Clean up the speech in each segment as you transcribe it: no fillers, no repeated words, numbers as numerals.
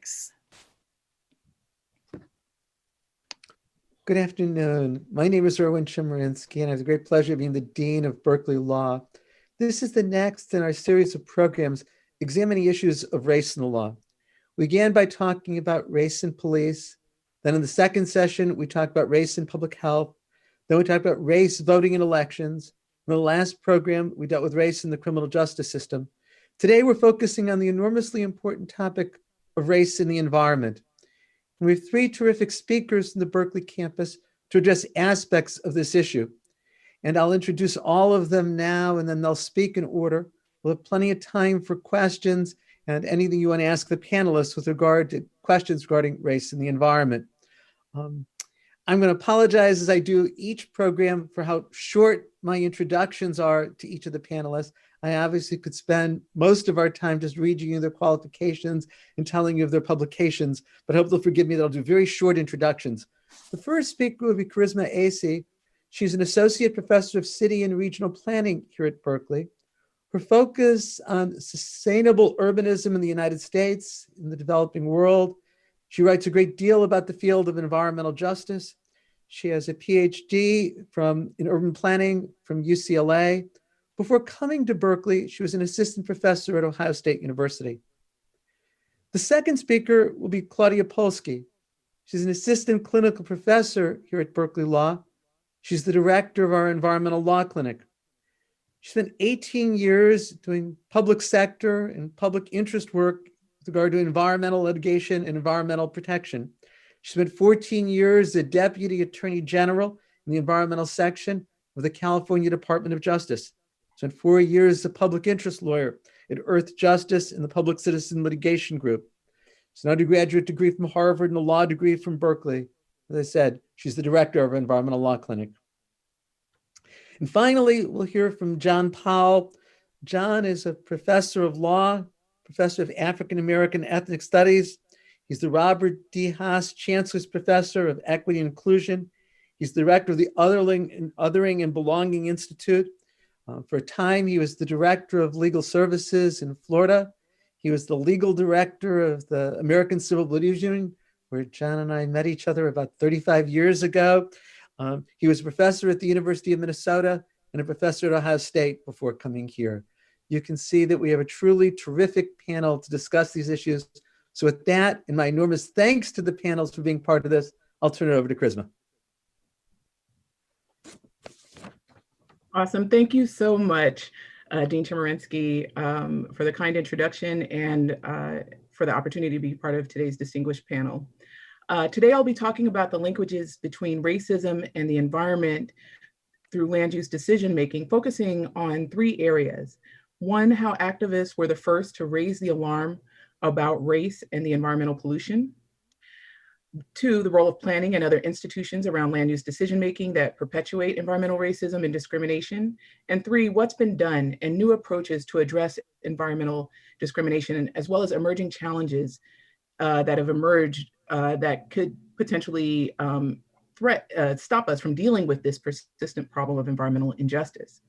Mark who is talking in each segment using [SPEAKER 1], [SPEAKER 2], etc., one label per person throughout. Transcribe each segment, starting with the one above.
[SPEAKER 1] Socioeconomics.
[SPEAKER 2] Good afternoon. My name is Erwin Chemerinsky, and I have the great pleasure of being the Dean of Berkeley Law. This is the next in our series of programs examining issues of race in the law. We began by talking about race in police. Then in the second session, we talked about race in public health. Then we talked about race voting in elections. In the last program, we dealt with race in the criminal justice system. Today, we're focusing on the enormously important topic of race in the environment. And we have three terrific speakers in the Berkeley campus to address aspects of this issue. And I'll introduce all of them now, and then they'll speak in order. We'll have plenty of time for questions and anything you want to ask the panelists with regard to questions regarding race and the environment. I'm going to apologize as I do each program for how short my introductions are to each of the panelists. I obviously could spend most of our time just reading you their qualifications and telling you of their publications, but I hope they'll forgive me that I'll do very short introductions. The first speaker will be Charisma Acey. She's an associate professor of city and regional planning here at Berkeley. Her focus on sustainable urbanism in the United States, in the developing world. She writes a great deal about the field of environmental justice. She has a PhD in urban planning from UCLA. Before coming to Berkeley, she was an assistant professor at Ohio State University. The second speaker will be Claudia Polsky. She's an assistant clinical professor here at Berkeley Law. She's the director of our environmental law clinic. She spent 18 years doing public sector and public interest work with regard to environmental litigation and environmental protection. She spent 14 years as Deputy Attorney General in the environmental section of the California Department of Justice. Spent 4 years as a public interest lawyer at Earth Justice and the Public Citizen Litigation Group. She's an undergraduate degree from Harvard and a law degree from Berkeley. As I said, she's the director of our environmental law clinic. And finally, we'll hear from John Powell. John is a professor of law, professor of African American ethnic studies. He's the Robert D. Haas Chancellor's Professor of Equity and Inclusion. He's the director of the Othering and Belonging Institute. For a time, he was the director of legal services in Florida. He was the legal director of the American Civil Liberties Union, where John and I met each other about 35 years ago. He was a professor at the University of Minnesota and a professor at Ohio State before coming here. You can see that we have a truly terrific panel to discuss these issues. So with that, and my enormous thanks to the panels for being part of this, I'll turn it over to Charisma.
[SPEAKER 3] Awesome. Thank you so much, Dean Chemerinsky, for the kind introduction and for the opportunity to be part of today's distinguished panel. Today, I'll be talking about the linkages between racism and the environment through land use decision-making, focusing on three areas. One, how activists were the first to raise the alarm about race and the environmental pollution. Two, the role of planning and other institutions around land use decision-making that perpetuate environmental racism and discrimination. And three, what's been done and new approaches to address environmental discrimination, as well as emerging challenges that have emerged that could potentially stop us from dealing with this persistent problem of environmental injustice.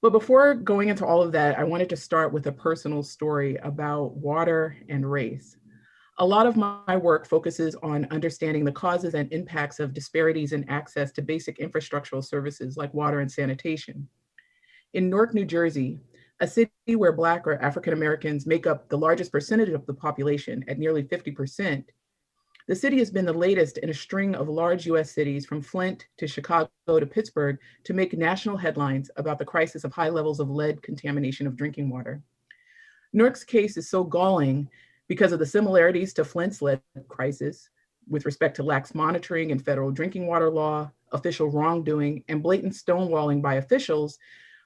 [SPEAKER 3] But before going into all of that, I wanted to start with a personal story about water and race. A lot of my work focuses on understanding the causes and impacts of disparities in access to basic infrastructural services like water and sanitation. In Newark, New Jersey, a city where Black or African Americans make up the largest percentage of the population at nearly 50%, the city has been the latest in a string of large US cities from Flint to Chicago to Pittsburgh to make national headlines about the crisis of high levels of lead contamination of drinking water. Newark's case is so galling because of the similarities to Flint's lead crisis with respect to lax monitoring and federal drinking water law, official wrongdoing, and blatant stonewalling by officials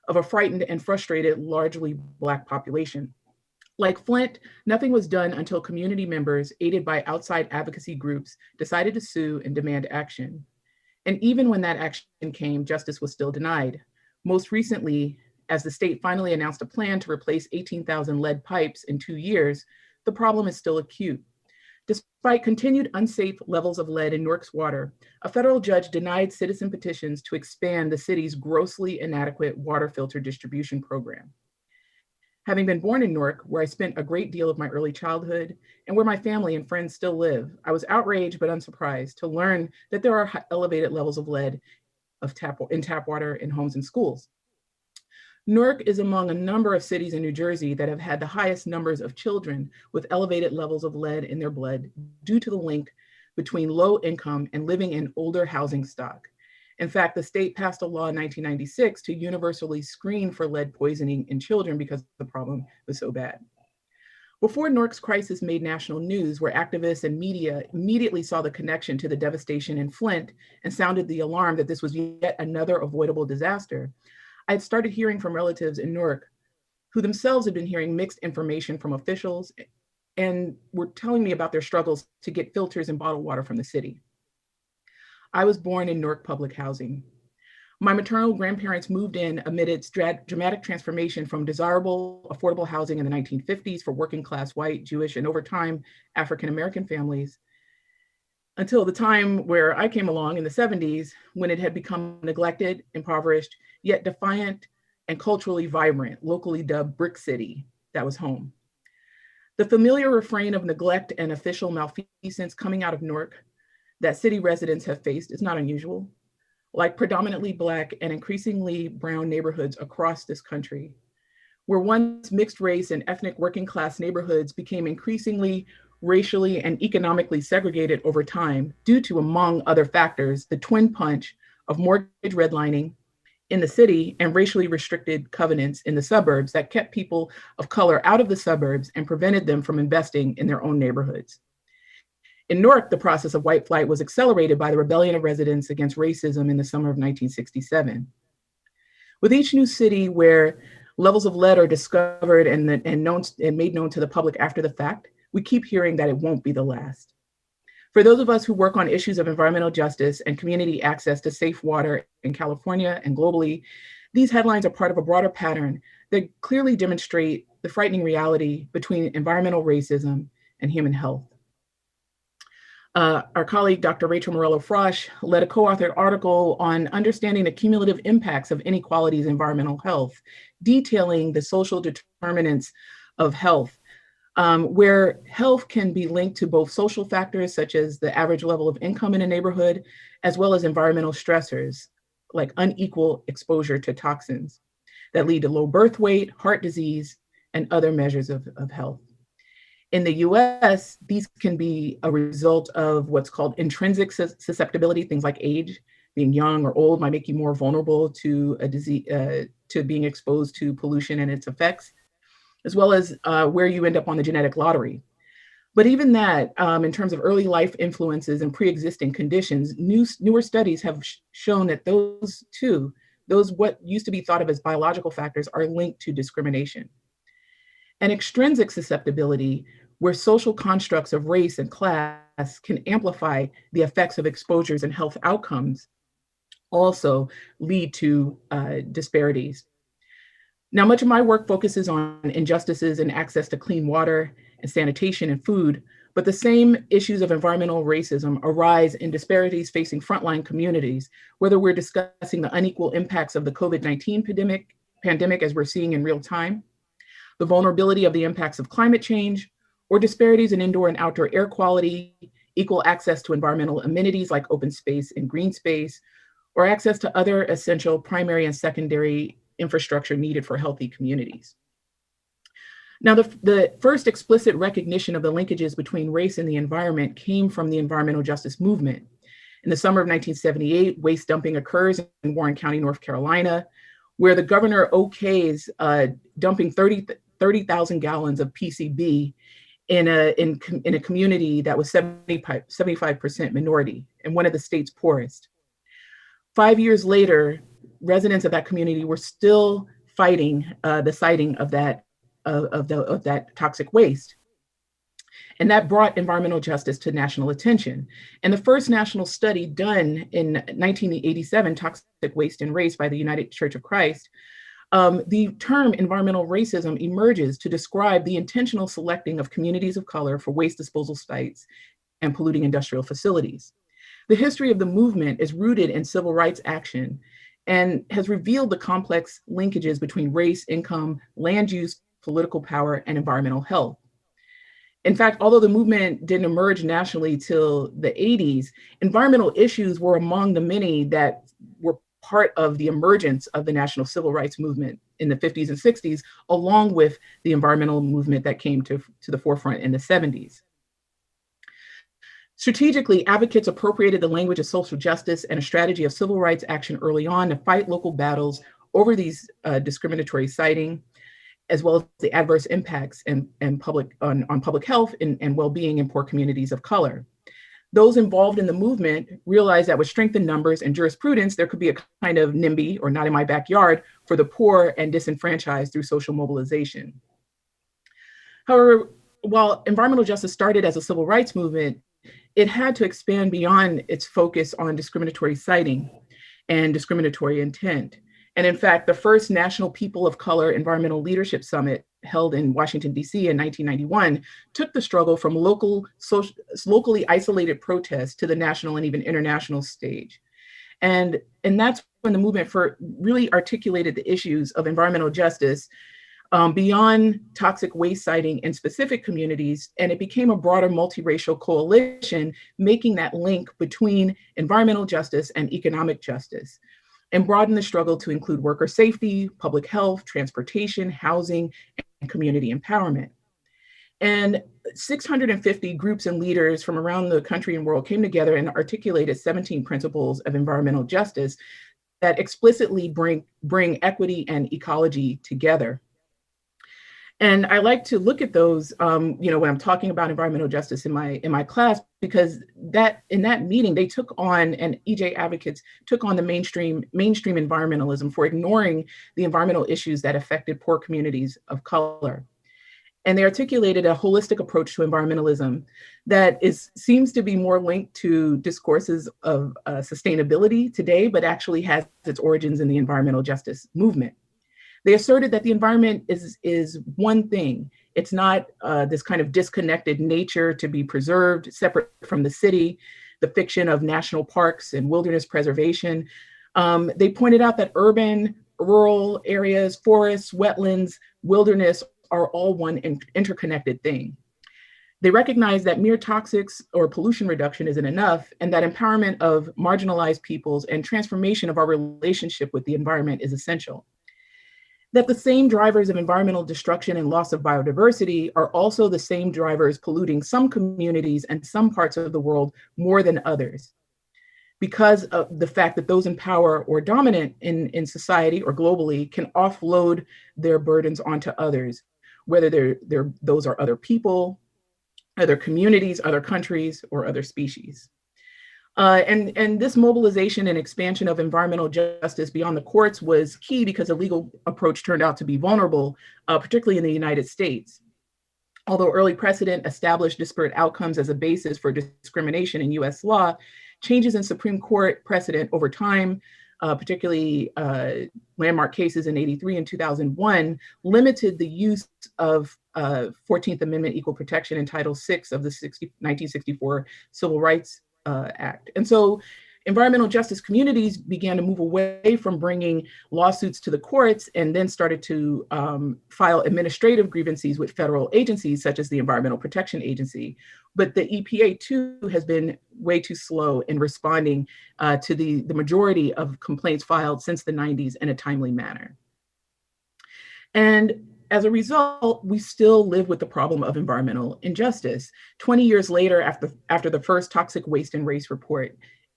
[SPEAKER 3] of a frightened and frustrated, largely Black population. Like Flint, nothing was done until community members, aided by outside advocacy groups, decided to sue and demand action. And even when that action came, justice was still denied. Most recently, as the state finally announced a plan to replace 18,000 lead pipes in 2 years, the problem is still acute. Despite continued unsafe levels of lead in Newark's water, a federal judge denied citizen petitions to expand the city's grossly inadequate water filter distribution program. Having been born in Newark, where I spent a great deal of my early childhood and where my family and friends still live, I was outraged but unsurprised to learn that there are elevated levels of lead in tap water in homes and schools. Newark is among a number of cities in New Jersey that have had the highest numbers of children with elevated levels of lead in their blood due to the link between low income and living in older housing stock. In fact, the state passed a law in 1996 to universally screen for lead poisoning in children because the problem was so bad. Before Newark's crisis made national news, where activists and media immediately saw the connection to the devastation in Flint and sounded the alarm that this was yet another avoidable disaster, I had started hearing from relatives in Newark who themselves had been hearing mixed information from officials and were telling me about their struggles to get filters and bottled water from the city. I was born in Newark public housing. My maternal grandparents moved in amid its dramatic transformation from desirable, affordable housing in the 1950s for working class white, Jewish, and over time, African-American families, until the time where I came along in the 70s, when it had become neglected, impoverished, yet defiant and culturally vibrant, locally dubbed Brick City, that was home. The familiar refrain of neglect and official malfeasance coming out of Newark that city residents have faced is not unusual. Like predominantly Black and increasingly brown neighborhoods across this country, where once mixed race and ethnic working class neighborhoods became increasingly racially and economically segregated over time due to, among other factors, the twin punch of mortgage redlining in the city and racially restricted covenants in the suburbs that kept people of color out of the suburbs and prevented them from investing in their own neighborhoods. In Newark, the process of white flight was accelerated by the rebellion of residents against racism in the summer of 1967. With each new city where levels of lead are discovered and made known to the public after the fact, we keep hearing that it won't be the last. For those of us who work on issues of environmental justice and community access to safe water in California and globally, these headlines are part of a broader pattern that clearly demonstrate the frightening reality between environmental racism and human health. Our colleague, Dr. Rachel Morello-Frosch, led a co-authored article on understanding the cumulative impacts of inequalities in environmental health, detailing the social determinants of health, where health can be linked to both social factors, such as the average level of income in a neighborhood, as well as environmental stressors, like unequal exposure to toxins that lead to low birth weight, heart disease, and other measures of health. In the US, these can be a result of what's called intrinsic susceptibility. Things like age, being young or old might make you more vulnerable to a disease, to being exposed to pollution and its effects, as well as where you end up on the genetic lottery. But even that, in terms of early life influences and pre-existing conditions, newer studies have shown that those what used to be thought of as biological factors are linked to discrimination. And extrinsic susceptibility, where social constructs of race and class can amplify the effects of exposures and health outcomes, also lead to disparities. Now, much of my work focuses on injustices in access to clean water and sanitation and food, but the same issues of environmental racism arise in disparities facing frontline communities, whether we're discussing the unequal impacts of the COVID-19 pandemic as we're seeing in real time, the vulnerability of the impacts of climate change, or disparities in indoor and outdoor air quality, equal access to environmental amenities like open space and green space, or access to other essential primary and secondary infrastructure needed for healthy communities. Now, the first explicit recognition of the linkages between race and the environment came from the environmental justice movement. In the summer of 1978, waste dumping occurs in Warren County, North Carolina, where the governor okays dumping 30,000 gallons of PCB in a community that was 75% minority and one of the state's poorest. 5 years later, residents of that community were still fighting the siting of that toxic waste. And that brought environmental justice to national attention. And the first national study done in 1987, Toxic Waste and Race by the United Church of Christ, the term environmental racism emerges to describe the intentional selecting of communities of color for waste disposal sites and polluting industrial facilities. The history of the movement is rooted in civil rights action and has revealed the complex linkages between race, income, land use, political power, and environmental health. In fact, although the movement didn't emerge nationally till the 80s, environmental issues were among the many that were part of the emergence of the national civil rights movement in the 50s and 60s, along with the environmental movement that came to the forefront in the 70s. Strategically, advocates appropriated the language of social justice and a strategy of civil rights action early on to fight local battles over these discriminatory citing, as well as the adverse impacts on public health and well-being in poor communities of color. Those involved in the movement realized that with strength in numbers and jurisprudence, there could be a kind of NIMBY, or not in my backyard, for the poor and disenfranchised through social mobilization. However, while environmental justice started as a civil rights movement, it had to expand beyond its focus on discriminatory citing and discriminatory intent. And in fact, the first National People of Color Environmental Leadership Summit held in Washington, D.C. in 1991 took the struggle from locally isolated protests to the national and even international stage. And that's when the movement really articulated the issues of environmental justice beyond toxic waste siting in specific communities, and it became a broader multiracial coalition, making that link between environmental justice and economic justice, and broaden the struggle to include worker safety, public health, transportation, housing, and community empowerment. And 650 groups and leaders from around the country and world came together and articulated 17 principles of environmental justice that explicitly bring equity and ecology together. And I like to look at those, when I'm talking about environmental justice in my class, because in that meeting, they took on, and EJ advocates took on the mainstream environmentalism for ignoring the environmental issues that affected poor communities of color. And they articulated a holistic approach to environmentalism that seems to be more linked to discourses of sustainability today, but actually has its origins in the environmental justice movement. They asserted that the environment is one thing. It's not this kind of disconnected nature to be preserved, separate from the city, the fiction of national parks and wilderness preservation. They pointed out that urban, rural areas, forests, wetlands, wilderness are all one interconnected thing. They recognize that mere toxics or pollution reduction isn't enough, and that empowerment of marginalized peoples and transformation of our relationship with the environment is essential. That the same drivers of environmental destruction and loss of biodiversity are also the same drivers polluting some communities and some parts of the world more than others, because of the fact that those in power or dominant in society or globally can offload their burdens onto others, whether those are other people, other communities, other countries, or other species. And this mobilization and expansion of environmental justice beyond the courts was key because the legal approach turned out to be vulnerable, particularly in the United States. Although early precedent established disparate outcomes as a basis for discrimination in US law, changes in Supreme Court precedent over time, particularly landmark cases in '83 and 2001, limited the use of 14th Amendment equal protection in Title VI of the 1964 Civil Rights Act. And so environmental justice communities began to move away from bringing lawsuits to the courts and then started to file administrative grievances with federal agencies such as the Environmental Protection Agency. But the EPA too has been way too slow in responding to the majority of complaints filed since the 90s in a timely manner. And as a result, we still live with the problem of environmental injustice. 20 years later, after the first Toxic Waste and Race report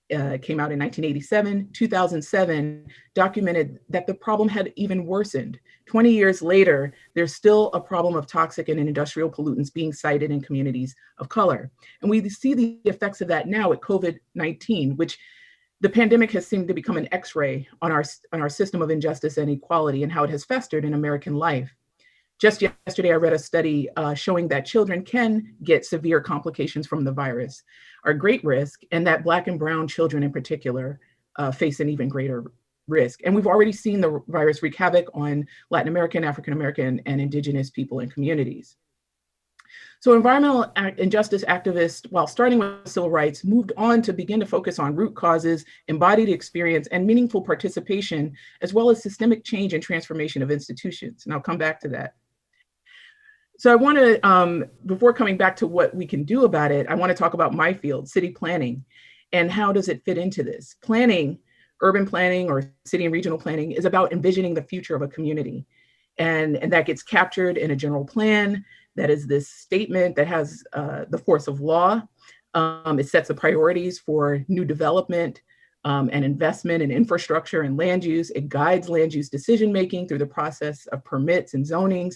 [SPEAKER 3] came out in 1987, 2007 documented that the problem had even worsened. 20 years later, there's still a problem of toxic and industrial pollutants being cited in communities of color. And we see the effects of that now with COVID-19, which the pandemic has seemed to become an X-ray on our system of injustice and equality and how it has festered in American life. Just yesterday, I read a study showing that children can get severe complications from the virus, are at great risk, and that Black and Brown children in particular face an even greater risk. And we've already seen the virus wreak havoc on Latin American, African American, and Indigenous people and communities. So environmental injustice activists, while starting with civil rights, moved on to begin to focus on root causes, embodied experience, and meaningful participation, as well as systemic change and transformation of institutions. And I'll come back to that. So I want to, before coming back to what we can do about it, I want to talk about my field, city planning, and how does it fit into this? Planning, urban planning or city and regional planning is about envisioning the future of a community. And that gets captured in a general plan. That is this statement that has the force of law. It sets the priorities for new development and investment in infrastructure and land use. It guides land use decision-making through the process of permits and zonings,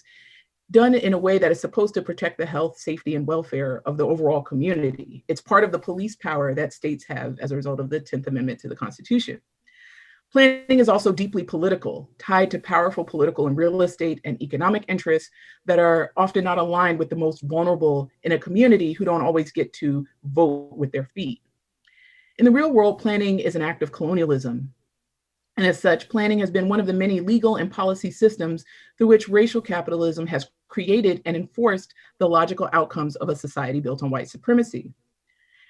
[SPEAKER 3] done in a way that is supposed to protect the health, safety, and welfare of the overall community. It's part of the police power that states have as a result of the 10th Amendment to the Constitution. Planning is also deeply political, tied to powerful political and real estate and economic interests that are often not aligned with the most vulnerable in a community who don't always get to vote with their feet. In the real world, planning is an act of colonialism. And as such, planning has been one of the many legal and policy systems through which racial capitalism has created and enforced the logical outcomes of a society built on white supremacy.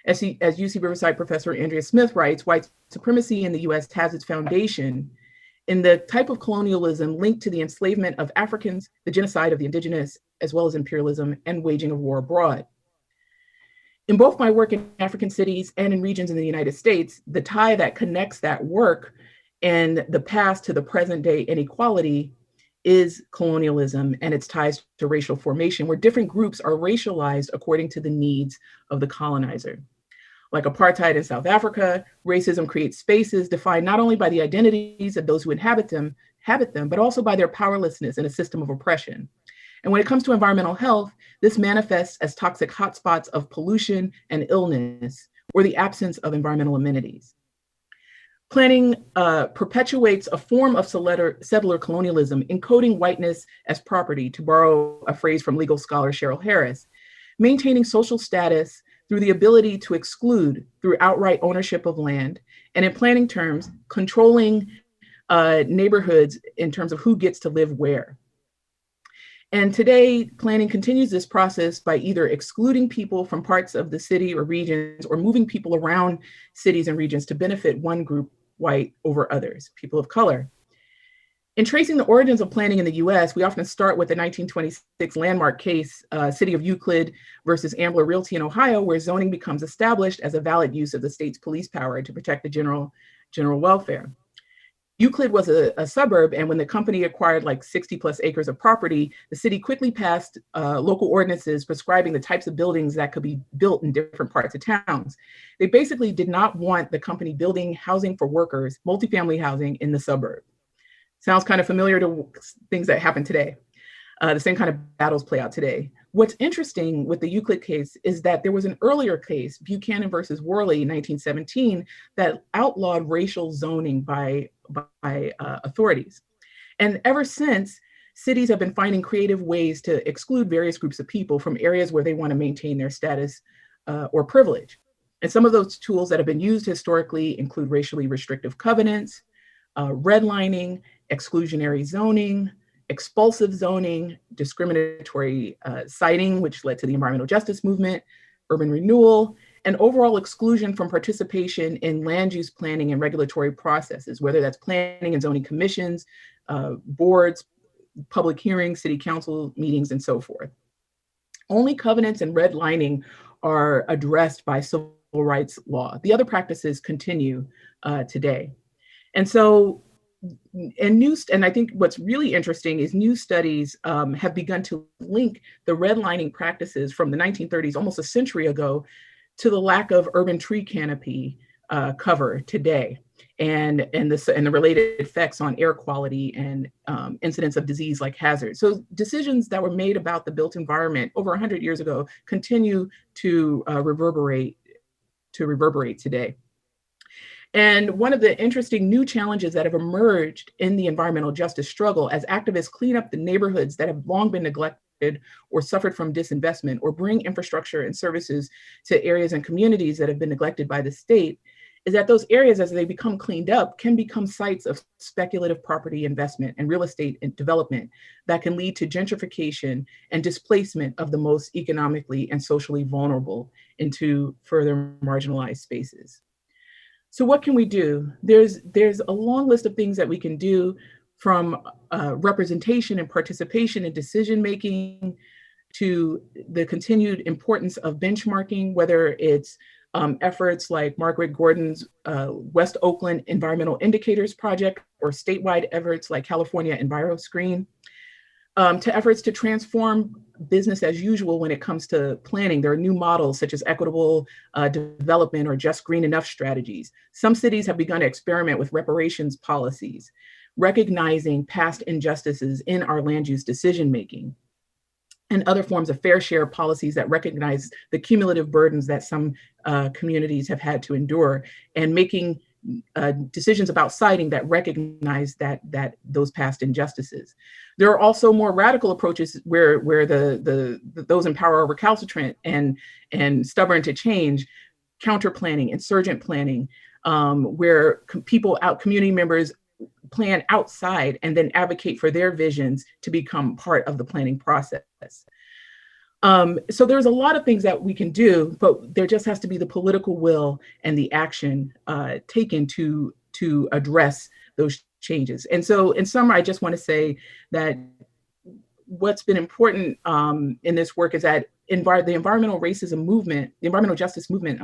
[SPEAKER 3] As UC Riverside professor Andrea Smith writes, white supremacy in the US has its foundation in the type of colonialism linked to the enslavement of Africans, the genocide of the indigenous, as well as imperialism and waging of war abroad. In both my work in African cities and in regions in the United States, the tie that connects that work and the past to the present day inequality is colonialism and its ties to racial formation, where different groups are racialized according to the needs of the colonizer. Like apartheid in South Africa, racism creates spaces defined not only by the identities of those who inhabit them, but also by their powerlessness in a system of oppression. And when it comes to environmental health, this manifests as toxic hotspots of pollution and illness, or the absence of environmental amenities. Planning perpetuates a form of settler colonialism, encoding whiteness as property, to borrow a phrase from legal scholar Cheryl Harris, maintaining social status through the ability to exclude through outright ownership of land, and in planning terms, controlling neighborhoods in terms of who gets to live where. And today, planning continues this process by either excluding people from parts of the city or regions, or moving people around cities and regions to benefit one group, white, over others, people of color. In tracing the origins of planning in the US, we often start with the 1926 landmark case, City of Euclid versus Ambler Realty in Ohio, where zoning becomes established as a valid use of the state's police power to protect the general welfare. Euclid was a suburb, and when the company acquired like 60 plus acres of property, the city quickly passed local ordinances prescribing the types of buildings that could be built in different parts of towns. They basically did not want the company building housing for workers, multifamily housing in the suburb. Sounds kind of familiar to things that happen today. The same kind of battles play out today. What's interesting with the Euclid case is that there was an earlier case, Buchanan versus Worley in 1917, that outlawed racial zoning by authorities. And ever since, cities have been finding creative ways to exclude various groups of people from areas where they want to maintain their status or privilege. And some of those tools that have been used historically include racially restrictive covenants, redlining, exclusionary zoning, expulsive zoning, discriminatory citing, which led to the environmental justice movement, urban renewal, and overall exclusion from participation in land use planning and regulatory processes, whether that's planning and zoning commissions, boards, public hearings, city council meetings, and so forth. Only covenants and redlining are addressed by civil rights law. The other practices continue today. And so, and I think what's really interesting is new studies have begun to link the redlining practices from the 1930s, almost a century ago, to the lack of urban tree canopy cover today, and the related effects on air quality and incidents of disease like hazards. So decisions that were made about the built environment over 100 years ago continue to reverberate today. And one of the interesting new challenges that have emerged in the environmental justice struggle as activists clean up the neighborhoods that have long been neglected or suffered from disinvestment, or bring infrastructure and services to areas and communities that have been neglected by the state, is that those areas, as they become cleaned up, can become sites of speculative property investment and real estate and development that can lead to gentrification and displacement of the most economically and socially vulnerable into further marginalized spaces. So what can we do? There's a long list of things that we can do, from representation and participation in decision-making to the continued importance of benchmarking, whether it's efforts like Margaret Gordon's West Oakland Environmental Indicators Project or statewide efforts like California EnviroScreen, to efforts to transform business as usual when it comes to planning. There are new models such as equitable development or just green enough strategies. Some cities have begun to experiment with reparations policies, recognizing past injustices in our land use decision-making, and other forms of fair share policies that recognize the cumulative burdens that some communities have had to endure, and making decisions about siting that recognize that those past injustices. There are also more radical approaches where those in power are recalcitrant and stubborn to change, counter planning, insurgent planning, where community members plan outside and then advocate for their visions to become part of the planning process. So there's a lot of things that we can do, but there just has to be the political will and the action taken to address those changes. And so in summary, I just want to say that what's been important in this work is that the environmental justice movement,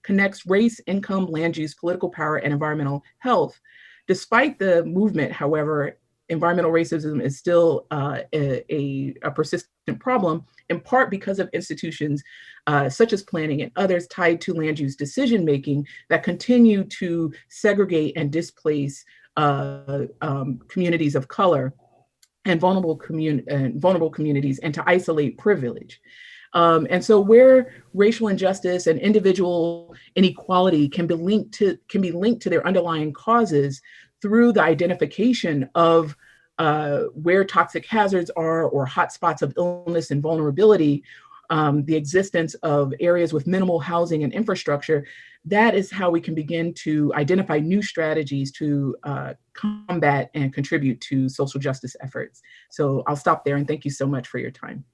[SPEAKER 3] connects race, income, land use, political power, and environmental health. Despite the movement, however, environmental racism is still a persistent problem, in part because of institutions such as planning and others tied to land use decision-making that continue to segregate and displace communities of color and vulnerable communities, and to isolate privilege. And so where racial injustice and individual inequality can be linked to their underlying causes through the identification of where toxic hazards are or hotspots of illness and vulnerability, the existence of areas with minimal housing and infrastructure, that is how we can begin to identify new strategies to combat and contribute to social justice efforts. So I'll stop there and thank you so much for your time.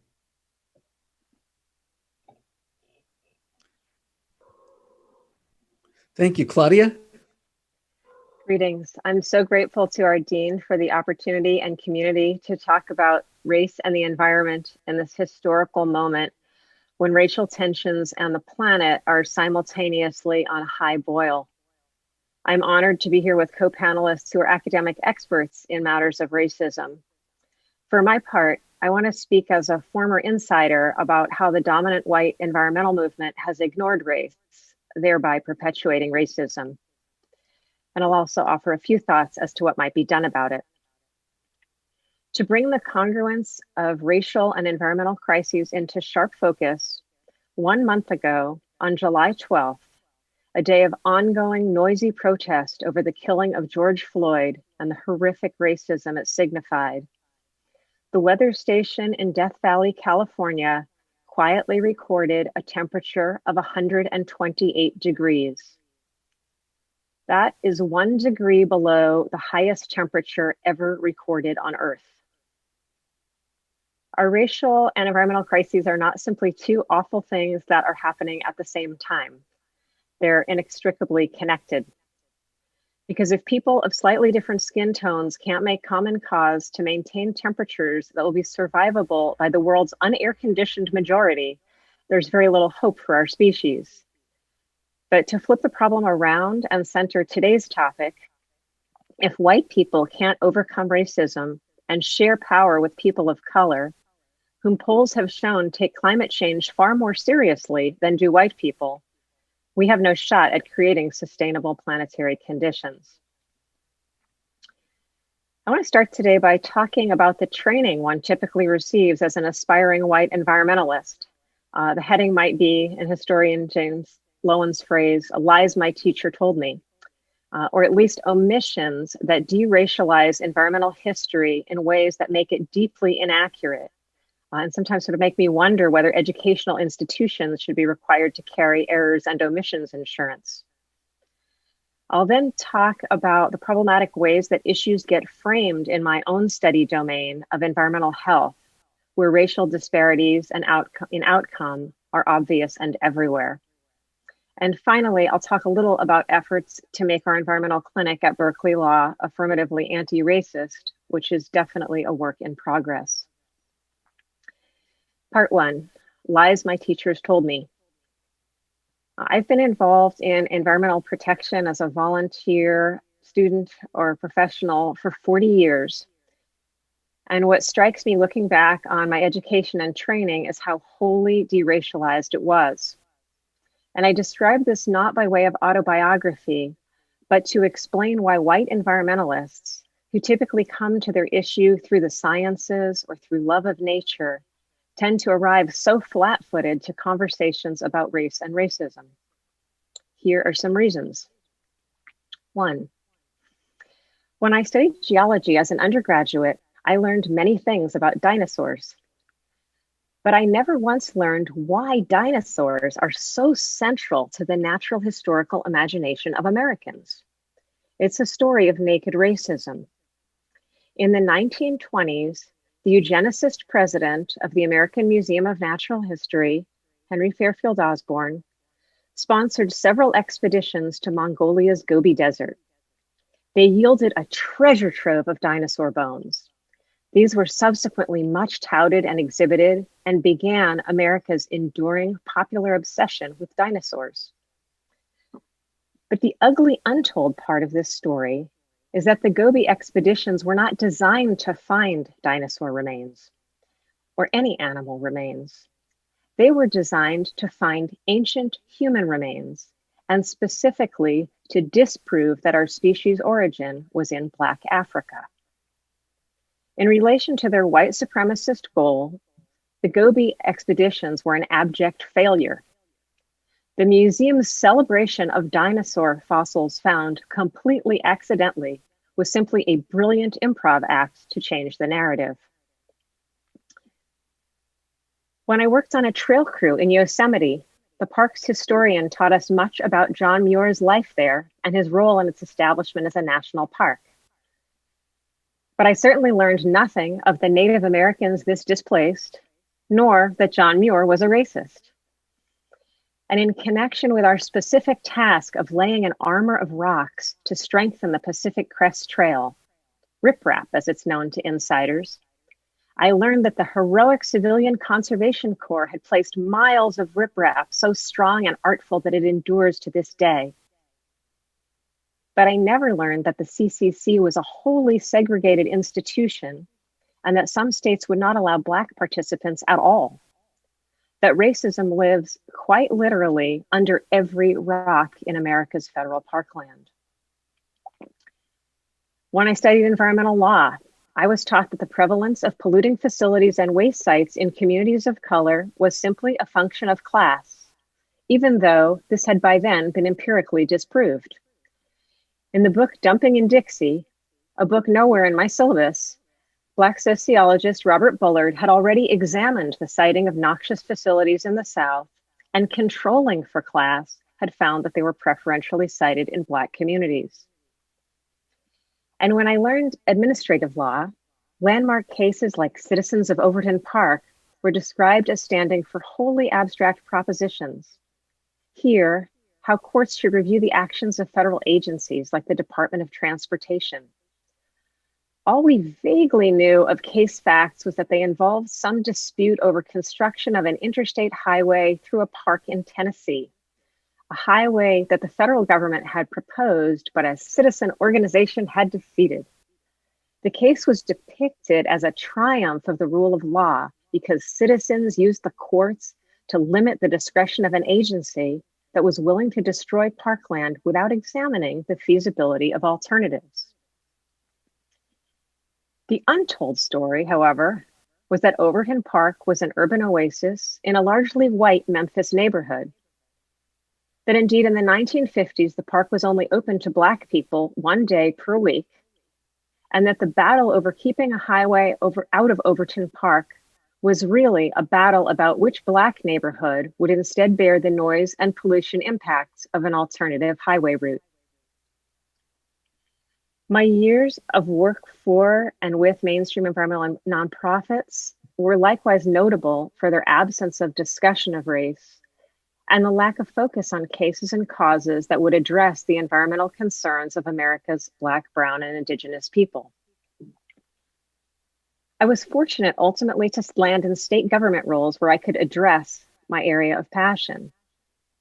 [SPEAKER 2] Thank you, Claudia.
[SPEAKER 1] Greetings. I'm so grateful to our Dean for the opportunity and community to talk about race and the environment in this historical moment when racial tensions and the planet are simultaneously on high boil. I'm honored to be here with co-panelists who are academic experts in matters of racism. For my part, I want to speak as a former insider about how the dominant white environmental movement has ignored race, thereby perpetuating racism. And I'll also offer a few thoughts as to what might be done about it. To bring the congruence of racial and environmental crises into sharp focus, 1 month ago, on July 12th, a day of ongoing noisy protest over the killing of George Floyd and the horrific racism it signified, the weather station in Death Valley, California, quietly recorded a temperature of 128 degrees. That is 1 degree below the highest temperature ever recorded on Earth. Our racial and environmental crises are not simply two awful things that are happening at the same time. They're inextricably connected. Because if people of slightly different skin tones can't make common cause to maintain temperatures that will be survivable by the world's unair-conditioned majority, there's very little hope for our species. But to flip the problem around and center today's topic, if white people can't overcome racism and share power with people of color, whom polls have shown take climate change far more seriously than do white people, we have no shot at creating sustainable planetary conditions. I want to start today by talking about the training one typically receives as an aspiring white environmentalist. The heading might be, in historian James Lowen's phrase, lies my teacher told me, or at least omissions that deracialize environmental history in ways that make it deeply inaccurate, and sometimes sort of make me wonder whether educational institutions should be required to carry errors and omissions insurance. I'll then talk about the problematic ways that issues get framed in my own study domain of environmental health, where racial disparities and outcome are obvious and everywhere. And finally, I'll talk a little about efforts to make our environmental clinic at Berkeley Law affirmatively anti-racist, which is definitely a work in progress. Part 1, Lies My Teachers Told Me. I've been involved in environmental protection as a volunteer, student, or professional for 40 years. And what strikes me looking back on my education and training is how wholly deracialized it was. And I describe this not by way of autobiography, but to explain why white environmentalists, who typically come to their issue through the sciences or through love of nature, tend to arrive so flat-footed to conversations about race and racism. Here are some reasons. 1, when I studied geology as an undergraduate, I learned many things about dinosaurs. But I never once learned why dinosaurs are so central to the natural historical imagination of Americans. It's a story of naked racism. In the 1920s, the eugenicist president of the American Museum of Natural History, Henry Fairfield Osborn, sponsored several expeditions to Mongolia's Gobi Desert. They yielded a treasure trove of dinosaur bones. These were subsequently much touted and exhibited and began America's enduring popular obsession with dinosaurs. But the ugly untold part of this story is that the Gobi expeditions were not designed to find dinosaur remains or any animal remains. They were designed to find ancient human remains and specifically to disprove that our species' origin was in Black Africa. In relation to their white supremacist goal, the Gobi expeditions were an abject failure. The museum's celebration of dinosaur fossils found completely accidentally was simply a brilliant improv act to change the narrative. When I worked on a trail crew in Yosemite, the park's historian taught us much about John Muir's life there and his role in its establishment as a national park. But I certainly learned nothing of the Native Americans this displaced, nor that John Muir was a racist. And in connection with our specific task of laying an armor of rocks to strengthen the Pacific Crest Trail, riprap as it's known to insiders, I learned that the heroic Civilian Conservation Corps had placed miles of riprap so strong and artful that it endures to this day. But I never learned that the CCC was a wholly segregated institution and that some states would not allow Black participants at all. That racism lives quite literally under every rock in America's federal parkland. When I studied environmental law, I was taught that the prevalence of polluting facilities and waste sites in communities of color was simply a function of class, even though this had by then been empirically disproved. In the book Dumping in Dixie, a book nowhere in my syllabus, Black sociologist Robert Bullard had already examined the siting of noxious facilities in the South, and controlling for class had found that they were preferentially sited in Black communities. And when I learned administrative law, landmark cases like Citizens of Overhand Park were described as standing for wholly abstract propositions. Here, how courts should review the actions of federal agencies like the Department of Transportation. All we vaguely knew of case facts was that they involved some dispute over construction of an interstate highway through a park in Tennessee, a highway that the federal government had proposed, but a citizen organization had defeated. The case was depicted as a triumph of the rule of law because citizens used the courts to limit the discretion of an agency that was willing to destroy parkland without examining the feasibility of alternatives. The untold story, however, was that Overhand Park was an urban oasis in a largely white Memphis neighborhood. That indeed in the 1950s, the park was only open to Black people 1 day per week, and that the battle over keeping a highway out of Overton Park was really a battle about which Black neighborhood would instead bear the noise and pollution impacts of an alternative highway route. My years of work for and with mainstream environmental nonprofits were likewise notable for their absence of discussion of race and the lack of focus on cases and causes that would address the environmental concerns of America's Black, Brown, and Indigenous people. I was fortunate ultimately to land in state government roles where I could address my area of passion: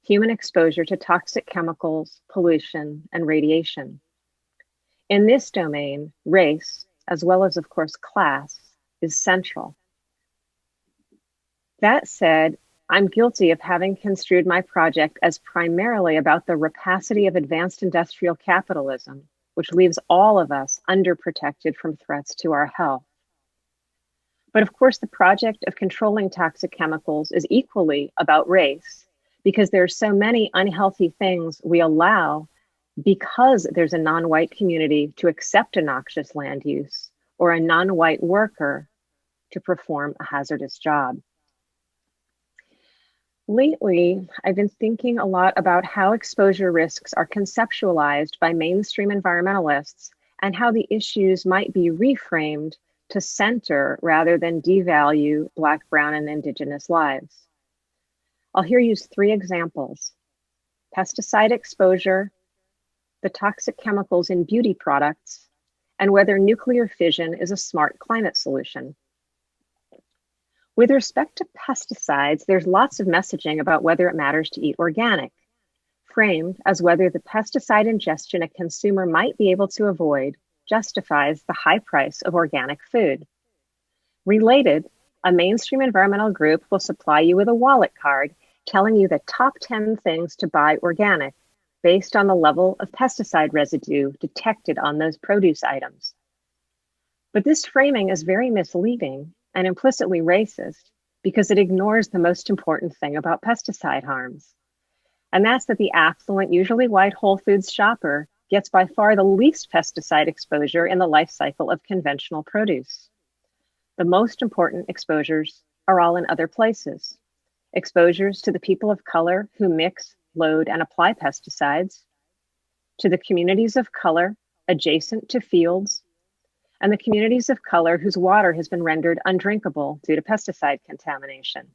[SPEAKER 1] human exposure to toxic chemicals, pollution, and radiation. In this domain, race, as well as, of course, class, is central. That said, I'm guilty of having construed my project as primarily about the rapacity of advanced industrial capitalism, which leaves all of us underprotected from threats to our health. But of course, the project of controlling toxic chemicals is equally about race, because there are so many unhealthy things we allow because there's a non-white community to accept a noxious land use or a non-white worker to perform a hazardous job. Lately, I've been thinking a lot about how exposure risks are conceptualized by mainstream environmentalists and how the issues might be reframed to center rather than devalue Black, Brown, and Indigenous lives. I'll here use 3 examples: pesticide exposure, the toxic chemicals in beauty products, and whether nuclear fission is a smart climate solution. With respect to pesticides, there's lots of messaging about whether it matters to eat organic, framed as whether the pesticide ingestion a consumer might be able to avoid justifies the high price of organic food. Related, a mainstream environmental group will supply you with a wallet card telling you the top 10 things to buy organic based on the level of pesticide residue detected on those produce items. But this framing is very misleading and implicitly racist because it ignores the most important thing about pesticide harms. And that's that the affluent, usually white Whole Foods shopper gets by far the least pesticide exposure in the life cycle of conventional produce. The most important exposures are all in other places. Exposures to the people of color who mix, load, and apply pesticides, to the communities of color adjacent to fields, and the communities of color whose water has been rendered undrinkable due to pesticide contamination.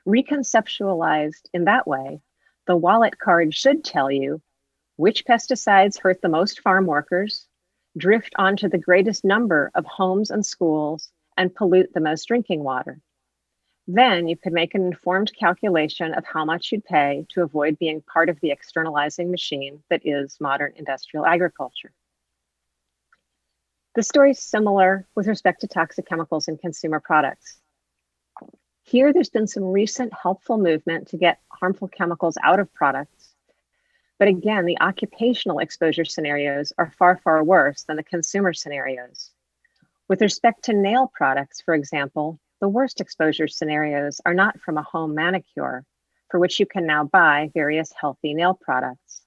[SPEAKER 1] Reconceptualized in that way, the wallet card should tell you which pesticides hurt the most farm workers, drift onto the greatest number of homes and schools, and pollute the most drinking water. Then you could make an informed calculation of how much you'd pay to avoid being part of the externalizing machine that is modern industrial agriculture. The story is similar with respect to toxic chemicals in consumer products. Here, there's been some recent helpful movement to get harmful chemicals out of products. But again, the occupational exposure scenarios are far, far worse than the consumer scenarios. With respect to nail products, for example, the worst exposure scenarios are not from a home manicure, for which you can now buy various healthy nail products,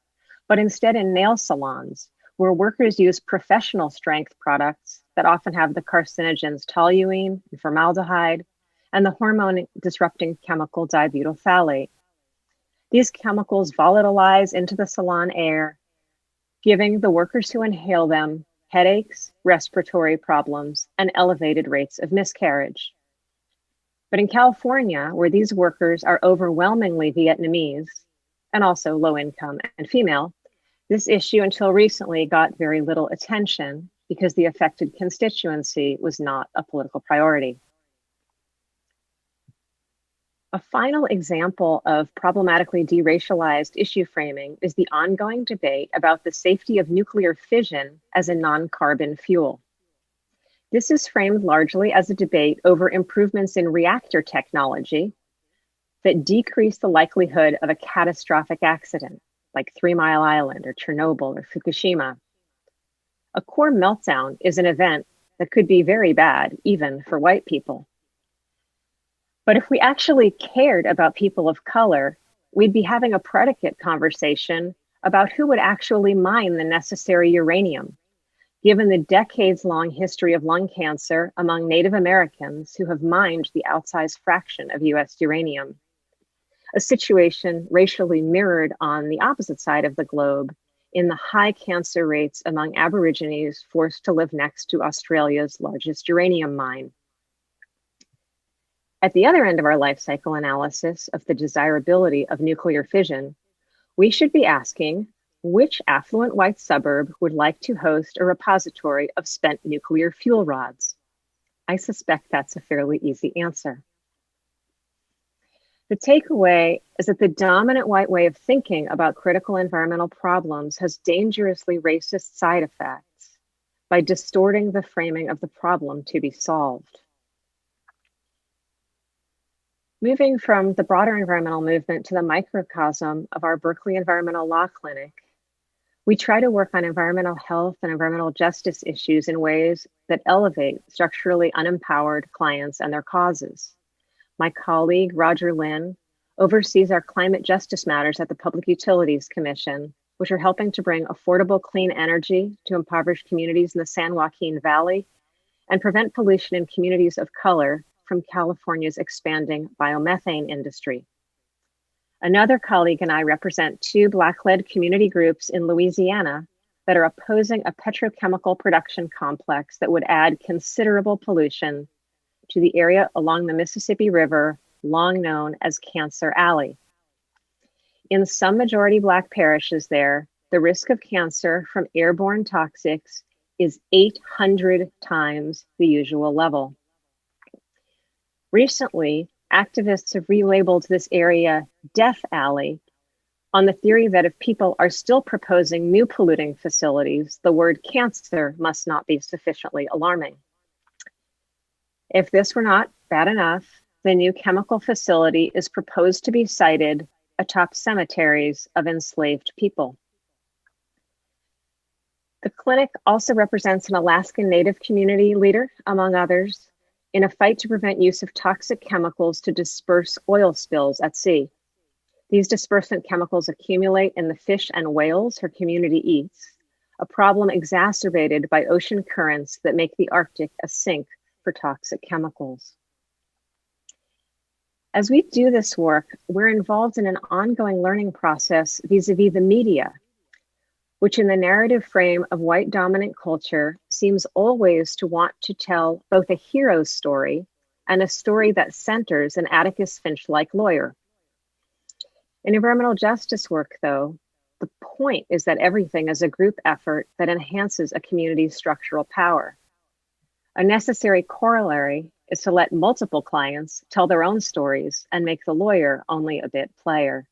[SPEAKER 1] but instead in nail salons, where workers use professional strength products that often have the carcinogens toluene and formaldehyde and the hormone disrupting chemical dibutyl phthalate. These chemicals volatilize into the salon air, giving the workers who inhale them headaches, respiratory problems, and elevated rates of miscarriage. But in California, where these workers are overwhelmingly Vietnamese and also low income and female, this issue until recently got very little attention because the affected constituency was not a political priority. A final example of problematically deracialized issue framing is the ongoing debate about the safety of nuclear fission as a non-carbon fuel. This is framed largely as a debate over improvements in reactor technology that decrease the likelihood of a catastrophic accident, like 3 Mile Island or Chernobyl or Fukushima. A core meltdown is an event that could be very bad, even for white people. But if we actually cared about people of color, we'd be having a predicate conversation about who would actually mine the necessary uranium, given the decades-long history of lung cancer among Native Americans who have mined the outsized fraction of US uranium. A situation racially mirrored on the opposite side of the globe in the high cancer rates among Aborigines forced to live next to Australia's largest uranium mine. At the other end of our life cycle analysis of the desirability of nuclear fission, we should be asking which affluent white suburb would like to host a repository of spent nuclear fuel rods. I suspect that's a fairly easy answer. The takeaway is that the dominant white way of thinking about critical environmental problems has dangerously racist side effects by distorting the framing of the problem to be solved. Moving from the broader environmental movement to the microcosm of our Berkeley Environmental Law Clinic, we try to work on environmental health and environmental justice issues in ways that elevate structurally unempowered clients and their causes. My colleague, Roger Lynn, oversees our climate justice matters at the Public Utilities Commission, which are helping to bring affordable clean energy to impoverished communities in the San Joaquin Valley and prevent pollution in communities of color from California's expanding biomethane industry. Another colleague and I represent two Black-led community groups in Louisiana that are opposing a petrochemical production complex that would add considerable pollution to the area along the Mississippi River, long known as Cancer Alley. In some majority Black parishes there, the risk of cancer from airborne toxics is 800 times the usual level. Recently, activists have relabeled this area Death Alley on the theory that if people are still proposing new polluting facilities, the word cancer must not be sufficiently alarming. If this were not bad enough, the new chemical facility is proposed to be sited atop cemeteries of enslaved people. The clinic also represents an Alaskan Native community leader, among others, in a fight to prevent use of toxic chemicals to disperse oil spills at sea. These dispersant chemicals accumulate in the fish and whales her community eats, a problem exacerbated by ocean currents that make the Arctic a sink for toxic chemicals. As we do this work, we're involved in an ongoing learning process vis-a-vis the media, which in the narrative frame of white dominant culture seems always to want to tell both a hero's story and a story that centers an Atticus Finch-like lawyer. In environmental justice work, though, the point is that everything is a group effort that enhances a community's structural power. A necessary corollary is to let multiple clients tell their own stories and make the lawyer only a bit player.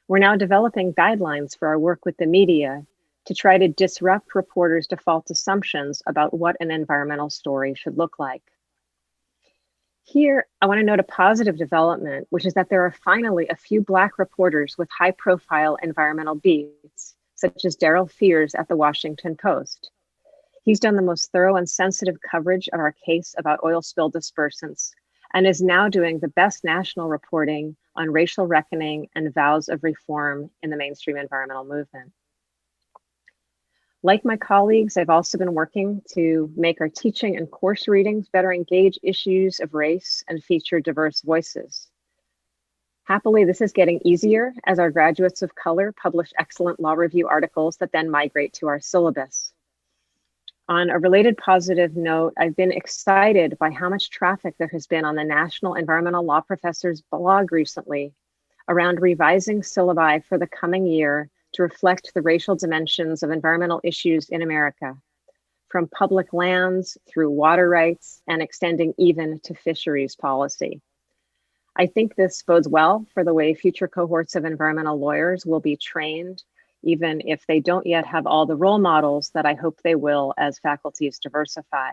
[SPEAKER 1] We're now developing guidelines for our work with the media to try to disrupt reporters' default assumptions about what an environmental story should look like. Here, I want to note a positive development, which is that there are finally a few Black reporters with high-profile environmental beats, such as Daryl Fears at the Washington Post. He's done the most thorough and sensitive coverage of our case about oil spill dispersants and is now doing the best national reporting on racial reckoning and vows of reform in the mainstream environmental movement. Like my colleagues, I've also been working to make our teaching and course readings better engage issues of race and feature diverse voices. Happily, this is getting easier as our graduates of color publish excellent law review articles that then migrate to our syllabus. On a related positive note, I've been excited by how much traffic there has been on the National Environmental Law Professor's blog recently around revising syllabi for the coming year to reflect the racial dimensions of environmental issues in America, from public lands through water rights and extending even to fisheries policy. I think this bodes well for the way future cohorts of environmental lawyers will be trained, even if they don't yet have all the role models that I hope they will as faculties diversify.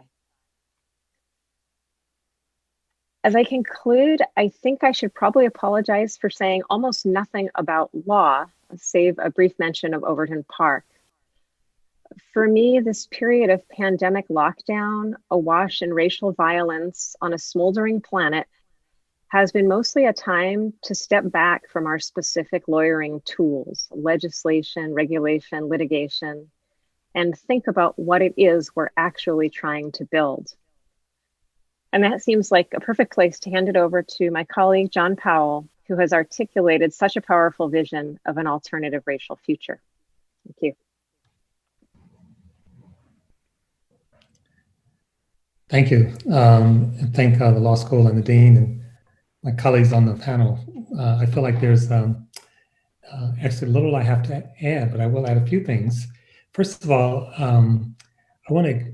[SPEAKER 1] As I conclude, I think I should probably apologize for saying almost nothing about law, save a brief mention of Overhand Park. For me, this period of pandemic lockdown, awash in racial violence on a smoldering planet, has been mostly a time to step back from our specific lawyering tools, legislation, regulation, litigation, and think about what it is we're actually trying to build. And that seems like a perfect place to hand it over to my colleague, John Powell, who has articulated such a powerful vision of an alternative racial future. Thank you.
[SPEAKER 4] Thank you. And thank the law school and the dean and my colleagues on the panel. I feel like there's actually little I have to add, but I will add a few things. First of all, I want to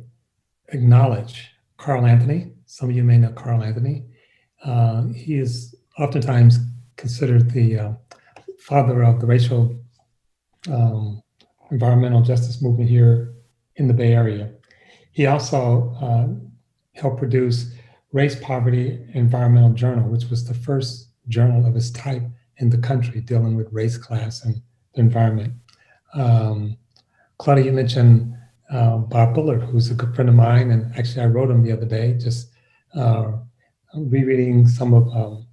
[SPEAKER 4] acknowledge Carl Anthony Some of you may know Carl Anthony. He is oftentimes considered the father of the racial environmental justice movement here in the Bay Area. He also helped produce Race, Poverty, Environmental Journal, which was the first journal of its type in the country dealing with race, class, and the environment. Claudia, you mentioned Bob Bullard, who's a good friend of mine, and actually I wrote him the other day, just rereading some of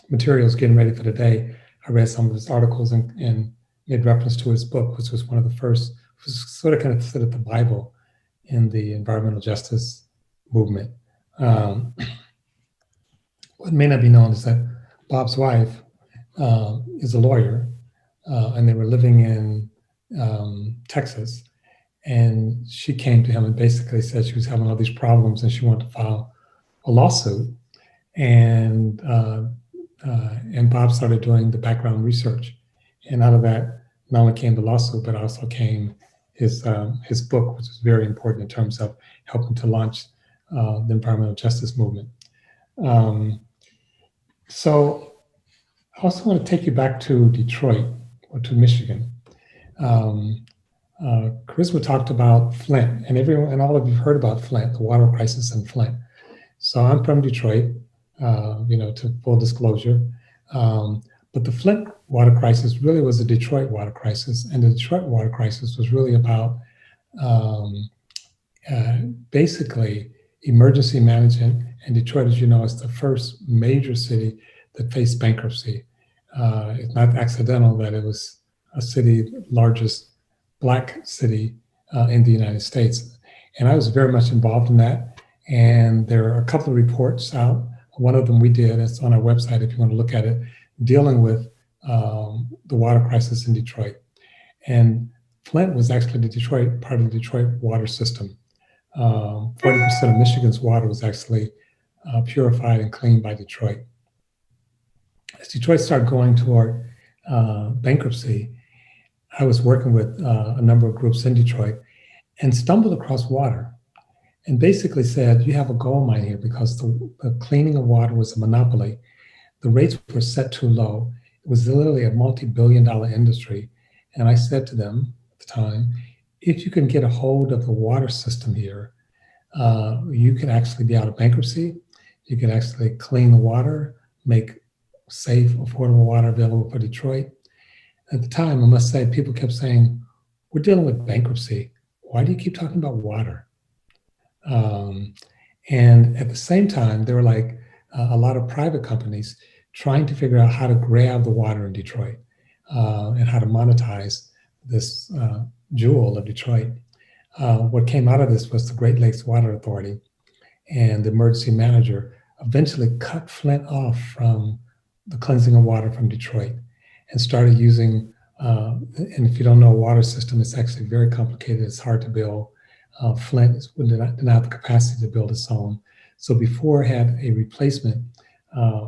[SPEAKER 4] materials getting ready for the day. I read some of his articles and made reference to his book, which was one of the first, was sort of considered the Bible in the environmental justice movement. What may not be known is that Bob's wife is a lawyer, and they were living in Texas. And she came to him and basically said she was having all these problems and she wanted to file a lawsuit. And Bob started doing the background research. And out of that, not only came the lawsuit, but also came his book, which was very important in terms of helping to launch the environmental justice movement. So I also want to take you back to Detroit or to Michigan. Charisma talked about Flint, and everyone and all of you heard about Flint, the water crisis in Flint. So I'm from Detroit, to full disclosure. But the Flint water crisis really was a Detroit water crisis, and the Detroit water crisis was really about basically emergency management. And Detroit, as you know, is the first major city that faced bankruptcy. It's not accidental that it was a city, largest Black city in the United States. And I was very much involved in that. And there are a couple of reports out. One of them we did, it's on our website if you want to look at it, dealing with the water crisis in Detroit. And Flint was actually part of the Detroit water system. 40% of Michigan's water was actually purified and cleaned by Detroit. As Detroit started going toward bankruptcy, I was working with a number of groups in Detroit and stumbled across water and basically said, you have a gold mine here because the cleaning of water was a monopoly. The rates were set too low. It was literally a multi-billion-dollar industry. And I said to them at the time, if you can get a hold of the water system here, you can actually be out of bankruptcy. You can actually clean the water, make safe, affordable water available for Detroit. At the time, I must say, people kept saying, we're dealing with bankruptcy. Why do you keep talking about water? And at the same time, there were like a lot of private companies trying to figure out how to grab the water in Detroit and how to monetize this jewel of Detroit. What came out of this was the Great Lakes Water Authority and the emergency manager eventually cut Flint off from the cleansing of water from Detroit and started using, and if you don't know a water system, it's actually very complicated. It's hard to build. Flint did not have the capacity to build its own. So before it had a replacement,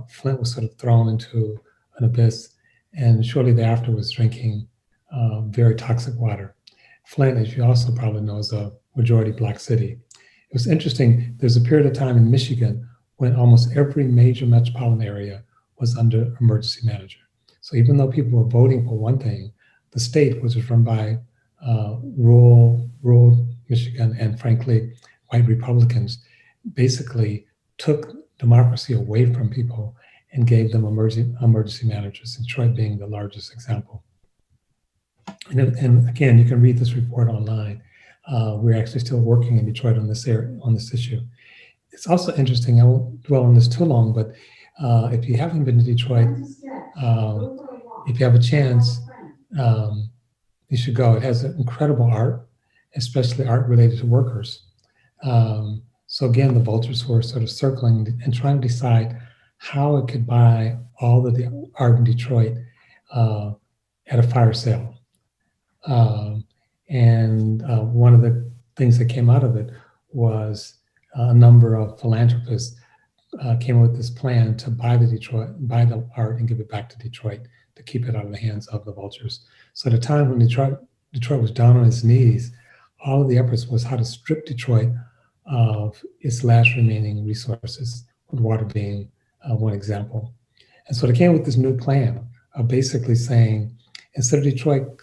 [SPEAKER 4] Flint was sort of thrown into an abyss, and shortly thereafter was drinking very toxic water. Flint, as you also probably know, is a majority Black city. It was interesting, there's a period of time in Michigan when almost every major metropolitan area was under emergency manager. So even though people were voting for one thing, the state, which was run by rural Michigan and frankly, white Republicans, basically took democracy away from people and gave them emergency managers, Detroit being the largest example. And again, you can read this report online. We're actually still working in Detroit on this issue. It's also interesting, I won't dwell on this too long, but if you haven't been to Detroit, if you have a chance, you should go. It has incredible art, especially art related to workers. So again, the vultures were sort of circling and trying to decide how it could buy all of the art in Detroit at a fire sale. And one of the things that came out of it was a number of philanthropists came up with this plan to buy the art and give it back to Detroit to keep it out of the hands of the vultures. So at a time when Detroit was down on its knees, all of the efforts was how to strip Detroit of its last remaining resources, with water being one example. And so they came with this new plan of basically saying, instead of Detroit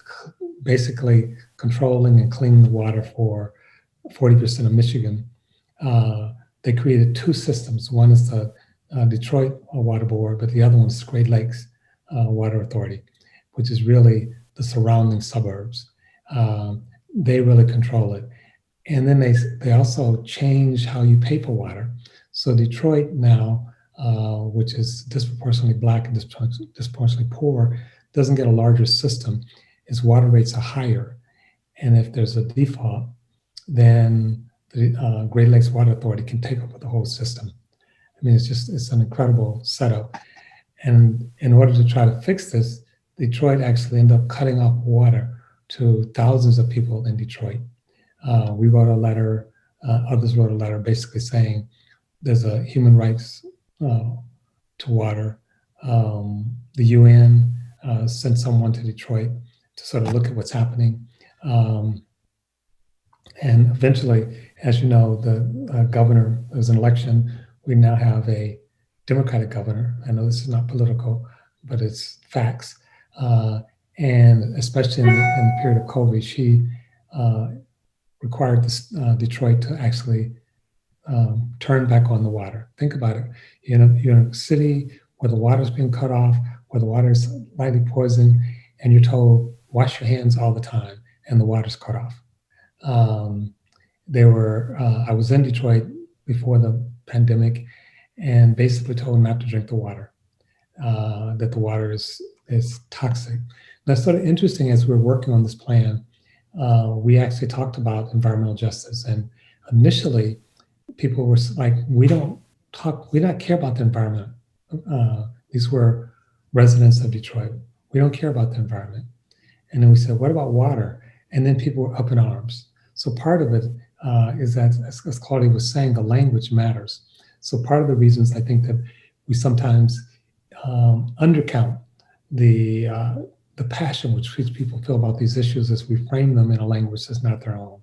[SPEAKER 4] basically controlling and cleaning the water for 40% of Michigan, they created two systems. One is the Detroit Water Board, but the other one is Great Lakes Water Authority, which is really the surrounding suburbs. They really control it. And then they also changed how you pay for water. So Detroit now, which is disproportionately Black and disproportionately poor, doesn't get a larger system. Its water rates are higher. And if there's a default, then the Great Lakes Water Authority can take over the whole system. I mean, it's an incredible setup. And in order to try to fix this, Detroit actually ended up cutting off water to thousands of people in Detroit. We wrote a letter, others wrote a letter basically saying there's a human rights to water. The UN sent someone to Detroit to sort of look at what's happening. And eventually, as you know, the governor, there was an election. We now have a Democratic governor. I know this is not political, but it's facts. And especially in the period of COVID, she required Detroit to actually turn back on the water. Think about it. You're in a city where the water's being cut off, where the water is lightly poisoned, and you're told, wash your hands all the time, and the water's cut off. I was in Detroit before the pandemic and basically told not to drink the water, that the water is toxic. That's sort of interesting. As we're working on this plan, we actually talked about environmental justice. And initially, people were like, we don't care about the environment. These were residents of Detroit. We don't care about the environment. And then we said, what about water? And then people were up in arms. So part of it is that, as Claudia was saying, the language matters. So part of the reasons I think that we sometimes undercount the passion which people feel about these issues as we frame them in a language that's not their own.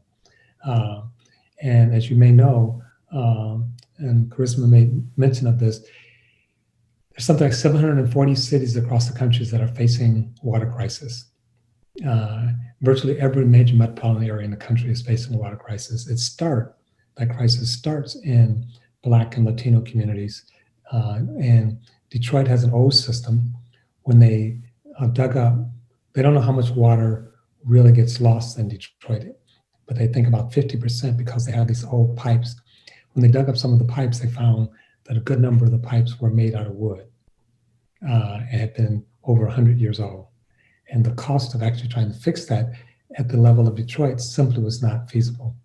[SPEAKER 4] And as you may know, and Charisma made mention of this, there's something like 740 cities across the country that are facing water crisis. Virtually every major metropolitan area in the country is facing a water crisis. That crisis starts in Black and Latino communities. And Detroit has an old system. When they dug up, they don't know how much water really gets lost in Detroit, but they think about 50% because they have these old pipes. When they dug up some of the pipes, they found that a good number of the pipes were made out of wood and had been over 100 years old. And the cost of actually trying to fix that at the level of Detroit simply was not feasible.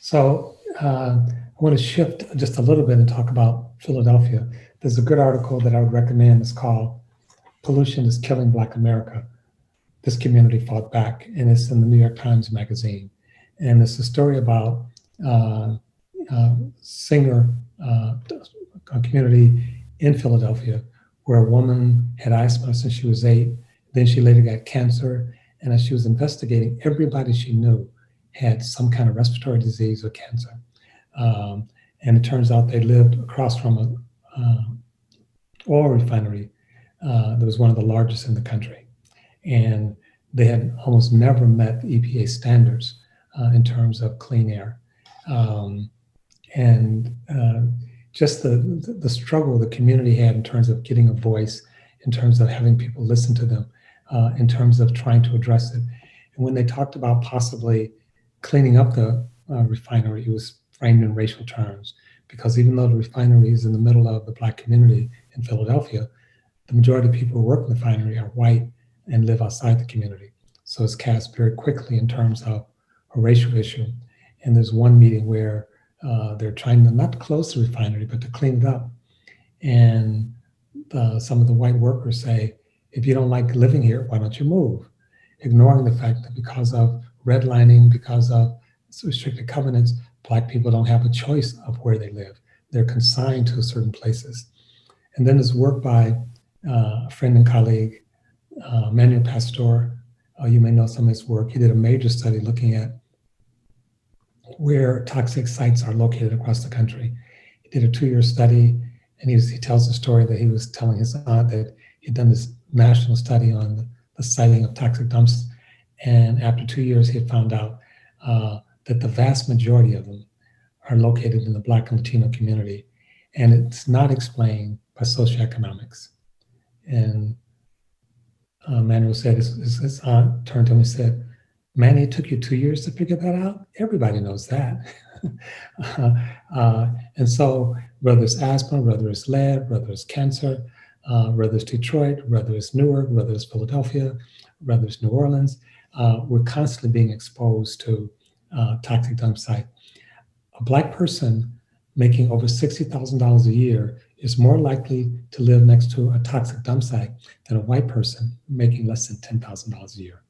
[SPEAKER 4] So I want to shift just a little bit and talk about Philadelphia. There's a good article that I would recommend. It's called Pollution is Killing Black America. This community fought back, and it's in the New York Times Magazine. And it's a story about singer community in Philadelphia where a woman had asthma since she was 8. Then she later got cancer. And as she was investigating, everybody she knew had some kind of respiratory disease or cancer. And it turns out they lived across from an oil refinery that was one of the largest in the country. And they had almost never met the EPA standards in terms of clean air. Just the struggle the community had in terms of getting a voice, in terms of having people listen to them, in terms of trying to address it. And when they talked about possibly cleaning up the refinery, it was framed in racial terms, because even though the refinery is in the middle of the Black community in Philadelphia, the majority of people who work in the refinery are white and live outside the community. So it's cast very quickly in terms of a racial issue. And there's one meeting where they're trying to not close the refinery, but to clean it up. And some of the white workers say, if you don't like living here, why don't you move? Ignoring the fact that because of redlining, because of restricted covenants, Black people don't have a choice of where they live. They're consigned to certain places. And then there's work by a friend and colleague, Manuel Pastor. You may know some of his work. He did a major study looking at where toxic sites are located across the country. He did a 2-year study, and he tells the story that he was telling his aunt that he'd done this national study on the siting of toxic dumps, and after 2 years, he had found out that the vast majority of them are located in the Black and Latino community, and it's not explained by socioeconomics. And Manuel said, his aunt turned to him and said, "Manny, it took you 2 years to figure that out? Everybody knows that." And so whether it's asthma, whether it's lead, whether it's cancer, whether it's Detroit, whether it's Newark, whether it's Philadelphia, whether it's New Orleans, we're constantly being exposed to toxic dump site. A Black person making over $60,000 a year is more likely to live next to a toxic dump site than a white person making less than $10,000 a year.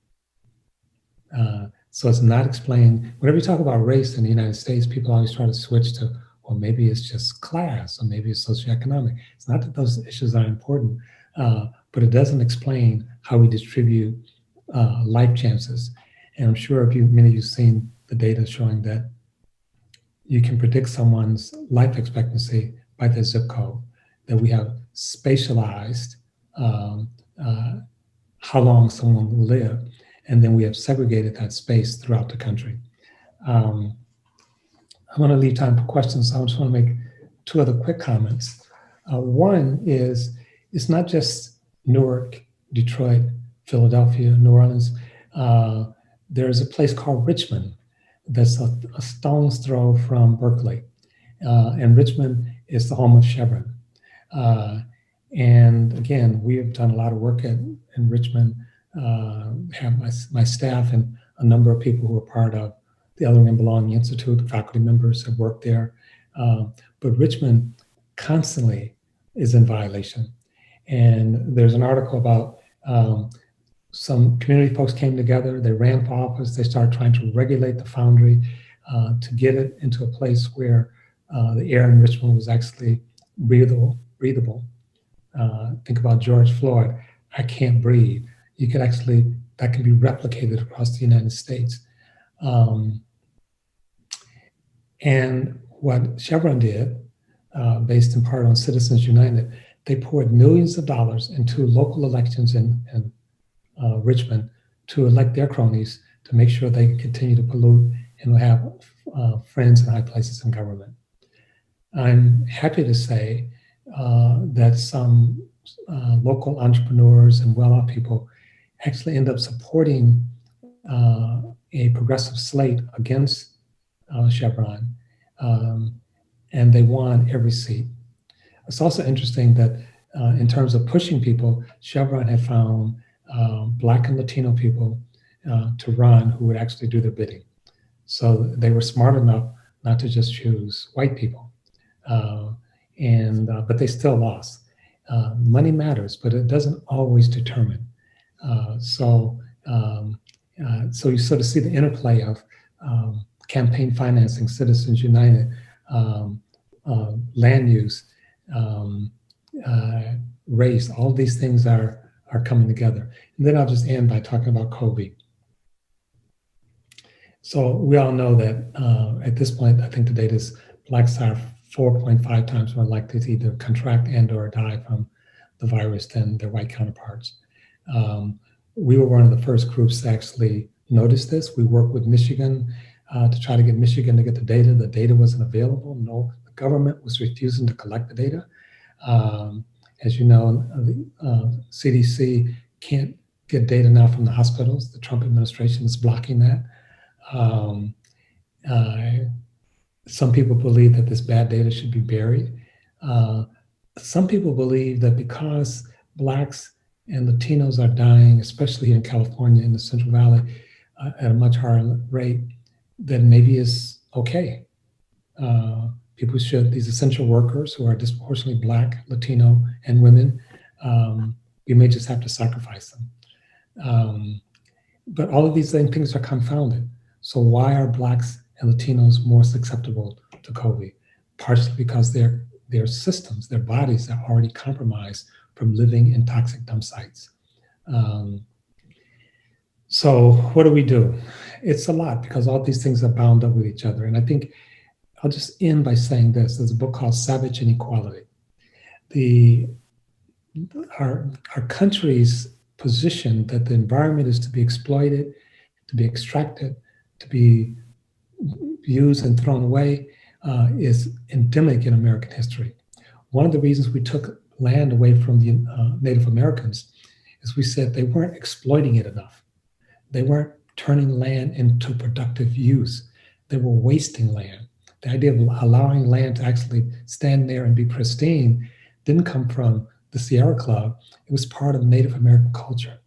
[SPEAKER 4] So it's not explained. Whenever you talk about race in the United States, people always try to switch to, well, maybe it's just class, or maybe it's socioeconomic. It's not that those issues are important, but it doesn't explain how we distribute life chances. And I'm sure many of you have seen the data showing that you can predict someone's life expectancy by their zip code, that we have spatialized how long someone will live, and then we have segregated that space throughout the country. I want to leave time for questions, so I just want to make 2 other quick comments. One is, it's not just Newark, Detroit, Philadelphia, New Orleans. There's a place called Richmond that's a stone's throw from Berkeley. And Richmond is the home of Chevron. And again, we have done a lot of work in Richmond, have my staff and a number of people who are part of the Other and Belonging Institute, the faculty members have worked there. But Richmond constantly is in violation. And there's an article about some community folks came together, they ran for office, they started trying to regulate the foundry to get it into a place where the air in Richmond was actually breathable. Think about George Floyd, I can't breathe. You could actually, that can be replicated across the United States. And what Chevron did, based in part on Citizens United, they poured millions of dollars into local elections in Richmond to elect their cronies to make sure they can continue to pollute and have friends in high places in government. I'm happy to say that some local entrepreneurs and well-off people actually end up supporting a progressive slate against Chevron, and they won every seat. It's also interesting that in terms of pushing people, Chevron had found Black and Latino people to run who would actually do their bidding. So they were smart enough not to just choose white people, but they still lost. Money matters, but it doesn't always determine. So you sort of see the interplay of campaign financing, Citizens United, land use, race, all these things are coming together. And then I'll just end by talking about COVID. So we all know that at this point, I think the data is Blacks are 4.5 times more likely to either contract and or die from the virus than their white counterparts. We were one of the first groups to actually notice this. We worked with Michigan to try to get Michigan to get the data. The data wasn't available. No, the government was refusing to collect the data. As you know, the CDC can't get data now from the hospitals. The Trump administration is blocking that. Some people believe that this bad data should be buried. Some people believe that because Blacks and Latinos are dying, especially in California in the Central Valley, at a much higher rate, then maybe it's okay. People should, these essential workers who are disproportionately Black, Latino, and women, we may just have to sacrifice them. But all of these things are confounded. So why are Blacks and Latinos more susceptible to COVID? Partially because their systems, their bodies are already compromised from living in toxic dump sites. So what do we do? It's a lot because all these things are bound up with each other. And I think I'll just end by saying this. There's a book called Savage Inequality. Our country's position that the environment is to be exploited, to be extracted, to be used and thrown away is endemic in American history. One of the reasons we took land away from the Native Americans is we said they weren't exploiting it enough. They weren't turning land into productive use. They were wasting land. The idea of allowing land to actually stand there and be pristine didn't come from the Sierra Club. It was part of Native American culture.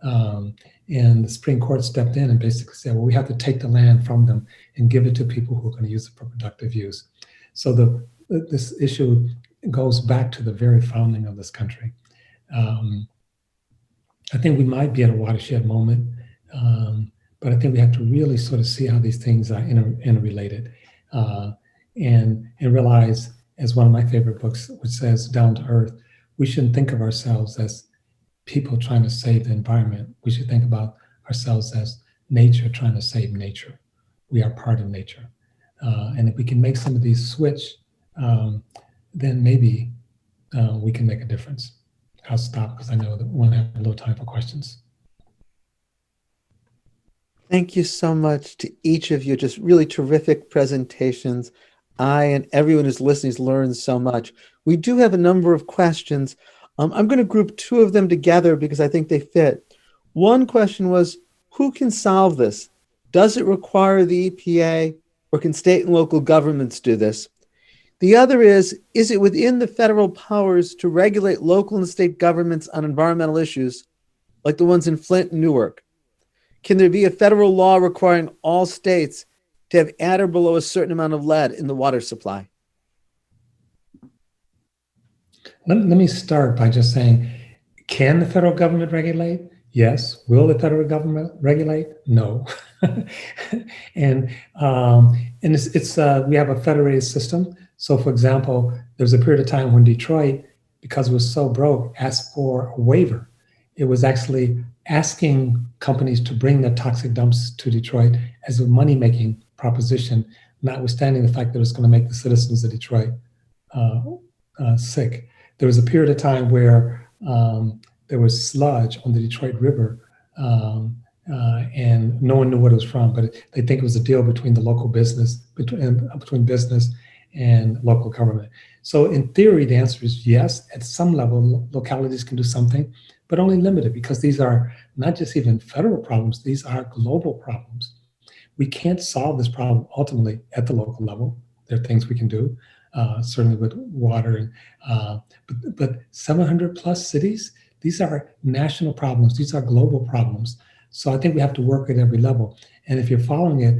[SPEAKER 4] And the Supreme Court stepped in and basically said, well, we have to take the land from them and give it to people who are going to use it for productive use. So this issue goes back to the very founding of this country. I think we might be at a watershed moment, but I think we have to really sort of see how these things are interrelated and realize, as one of my favorite books, which says Down to Earth, we shouldn't think of ourselves as people trying to save the environment. We should think about ourselves as nature trying to save nature. We are part of nature. And if we can make some of these switch, then maybe we can make a difference. I'll stop because I know that we'll have a little time for questions.
[SPEAKER 2] Thank you so much to each of you. Just really terrific presentations. I and everyone who's listening has learned so much. We do have a number of questions. I'm going to group two of them together because I think they fit. One question was, who can solve this? Does it require the EPA, or can state and local governments do this? The other is it within the federal powers to regulate local and state governments on environmental issues, like the ones in Flint and Newark? Can there be a federal law requiring all states to have at or below a certain amount of lead in the water supply?
[SPEAKER 4] Let me start by just saying, can the federal government regulate? Yes. Will the federal government regulate? No. And it's we have a federated system. So, for example, there was a period of time when Detroit, because it was so broke, asked for a waiver. It was actually asking companies to bring their toxic dumps to Detroit as a money-making proposition, notwithstanding the fact that it was going to make the citizens of Detroit sick. There was a period of time where there was sludge on the Detroit River, and no one knew what it was from, but they think it was a deal between the local business, between business and local government. So in theory, the answer is yes. At some level, localities can do something, but only limited, because these are not just even federal problems, these are global problems. We can't solve this problem ultimately at the local level. There are things we can do, certainly with water, but 700 plus cities, these are national problems. These are global problems. So I think we have to work at every level. And if you're following it,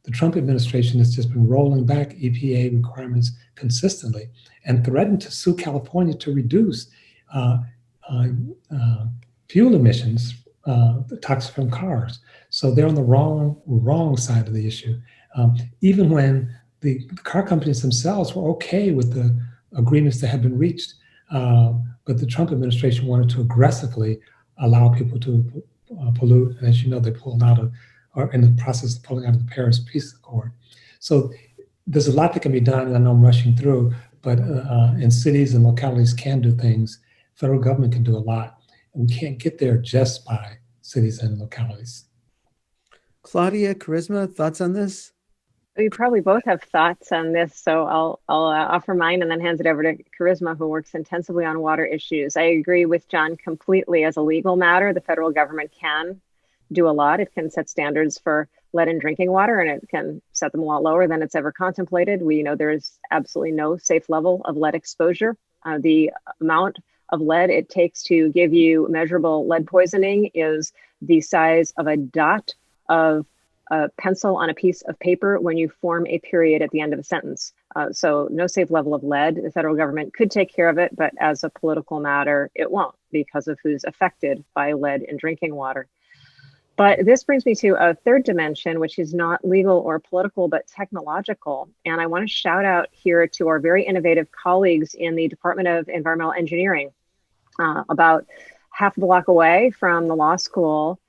[SPEAKER 4] the Trump administration has just been rolling back EPA requirements consistently and threatened to sue California to reduce fuel emissions, toxic from cars. So they're on the wrong side of the issue. Even when the car companies themselves were okay with the agreements that have been reached, but the Trump administration wanted to aggressively allow people to pollute. And as you know, they pulled out of, or in the process of pulling out of the Paris Peace Accord. So there's a lot that can be done, and I know I'm rushing through, but and cities and localities can do things. Federal government can do a lot. And we can't get there just by cities and localities.
[SPEAKER 2] Claudia, Charisma, thoughts on this?
[SPEAKER 1] We probably both have thoughts on this, so I'll offer mine and then hand it over to Charisma, who works intensively on water issues. I agree with John completely. As a legal matter, the federal government can do a lot. It can set standards for lead in drinking water, and it can set them a lot lower than it's ever contemplated. We know there is absolutely no safe level of lead exposure. The amount of lead it takes to give you measurable lead poisoning is the size of a dot of a pencil on a piece of paper when you form a period at the end of a sentence. So no safe level of lead. The federal government could take care of it, but as a political matter, it won't, because of who's affected by lead in drinking water. But this brings me to a third dimension, which is not legal or political, but technological. And I want to shout out here to our very innovative colleagues in the Department of Environmental Engineering. About half a block away from the law school,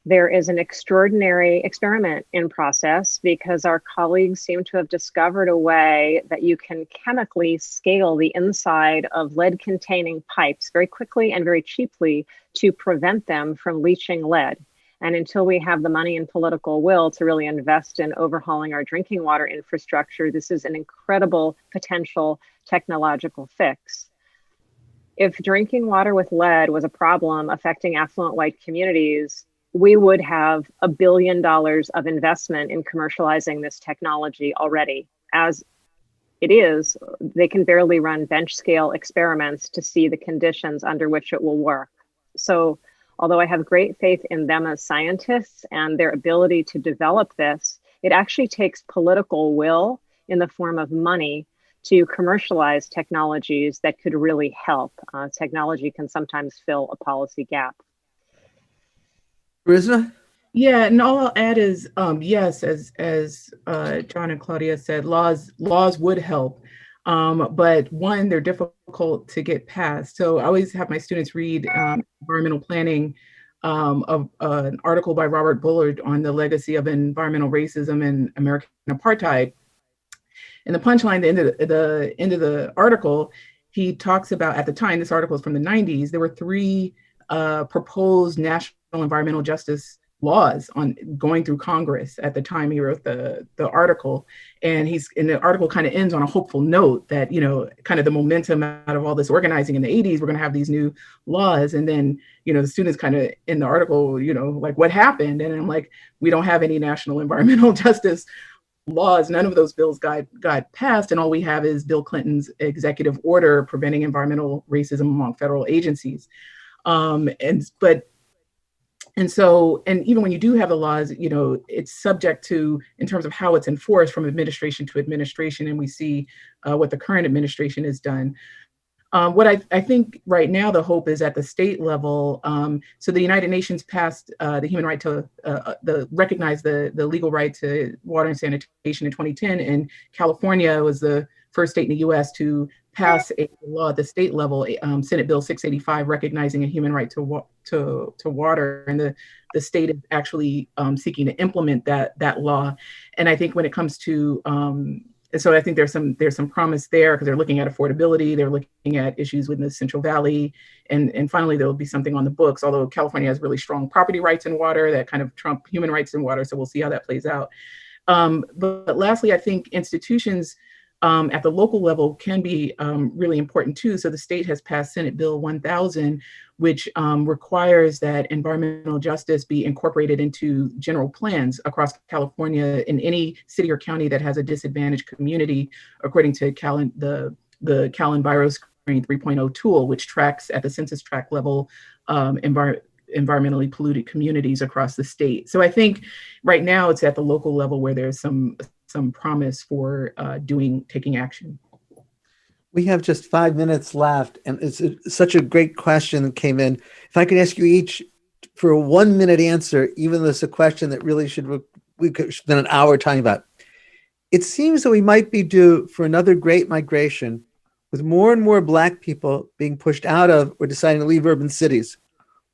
[SPEAKER 1] There is an extraordinary experiment in process because our colleagues seem to have discovered a way that you can chemically scale the inside of lead-containing pipes very quickly and very cheaply to prevent them from leaching lead. And until we have the money and political will to really invest in overhauling our drinking water infrastructure, this is an incredible potential technological fix. If drinking water with lead was a problem affecting affluent white communities, we would have $1 billion of investment in commercializing this technology already. As it is, they can barely run bench scale experiments to see the conditions under which it will work. So although I have great faith in them as scientists and their ability to develop this, it actually takes political will in the form of money to commercialize technologies that could really help. Technology can sometimes fill a policy gap.
[SPEAKER 2] Charisma?
[SPEAKER 3] Yeah, and all I'll add is, yes, as John and Claudia said, laws would help, but one, they're difficult to get passed. So I always have my students read environmental planning, of an article by Robert Bullard on the legacy of environmental racism and American apartheid. And the punchline, the end of the article, he talks about, at the time, this article is from the 90s, there were 3 proposed national environmental justice laws on going through Congress at the time he wrote the article. And the article kind of ends on a hopeful note that, you know, kind of the momentum out of all this organizing in the 80s, we're going to have these new laws. And then, you know, the students kind of in the article, you know, like, what happened? And I'm like, we don't have any national environmental justice laws. None of those bills got passed. And all we have is Bill Clinton's executive order preventing environmental racism among federal agencies. And even when you do have the laws, you know, it's subject to, in terms of how it's enforced, from administration to administration. And we see what the current administration has done. What I think right now the hope is at the state level. So the United Nations passed the human right to recognize the legal right to water and sanitation in 2010, and California was the first state in the U.S. to pass a law at the state level, Senate Bill 685, recognizing a human right to water, and the state is actually seeking to implement that law. And I think when it comes to and so I think there's some promise there, because they're looking at affordability, they're looking at issues within the Central Valley, and finally there will be something on the books. Although California has really strong property rights in water that kind of trump human rights in water, so we'll see how that plays out. But lastly, I think institutions at the local level can be really important too. So the state has passed Senate Bill 1000, which requires that environmental justice be incorporated into general plans across California in any city or county that has a disadvantaged community, according to the CalEnviroscreen 3.0 tool, which tracks at the census tract level environmentally polluted communities across the state. So I think right now it's at the local level where there's some promise for taking action.
[SPEAKER 2] We have just 5 minutes left, and it's such a great question that came in. If I could ask you each for a 1 minute answer, even though it's a question that really we could spend an hour talking about. It seems that we might be due for another great migration, with more and more Black people being pushed out of or deciding to leave urban cities.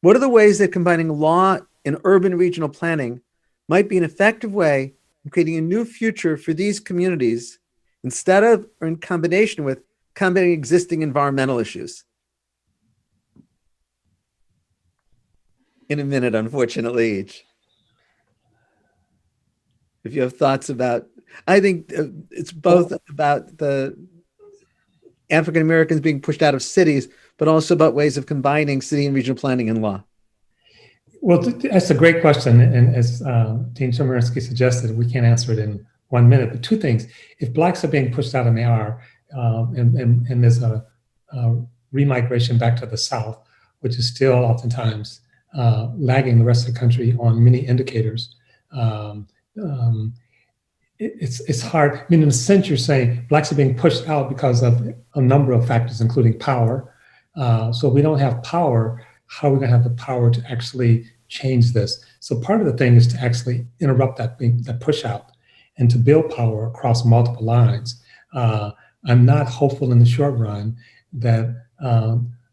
[SPEAKER 2] What are the ways that combining law and urban regional planning might be an effective way in creating a new future for these communities, instead of or in combination with combating existing environmental issues? In a minute, unfortunately, each. If you have thoughts about, I think it's both about the African Americans being pushed out of cities, but also about ways of combining city and regional planning and law.
[SPEAKER 4] Well, that's a great question. And as Dean Chemerinsky suggested, we can't answer it in 1 minute, but 2 things. If Blacks are being pushed out, and they are, and there's a remigration back to the South, which is still oftentimes lagging the rest of the country on many indicators. It's hard. I mean, in a sense, you're saying Blacks are being pushed out because of a number of factors, including power. So if we don't have power, how are we going to have the power to actually change this? So part of the thing is to actually interrupt that push out and to build power across multiple lines. I'm not hopeful in the short run that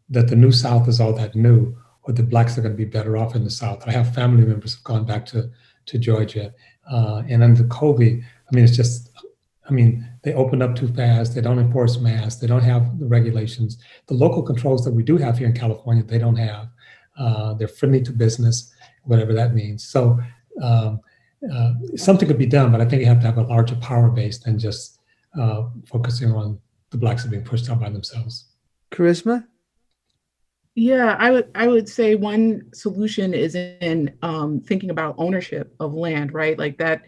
[SPEAKER 4] the New South is all that new, or the Blacks are going to be better off in the South. I have family members who've gone back to Georgia. And under COVID, I mean, it's just, I mean, they open up too fast. They don't enforce masks. They don't have the regulations. The local controls that we do have here in California, they don't have. They're friendly to business, whatever that means. So something could be done, but I think you have to have a larger power base than just focusing on the Blacks being pushed out by themselves.
[SPEAKER 2] Charisma?
[SPEAKER 3] Yeah, I would say one solution is in thinking about ownership of land, right? Like that,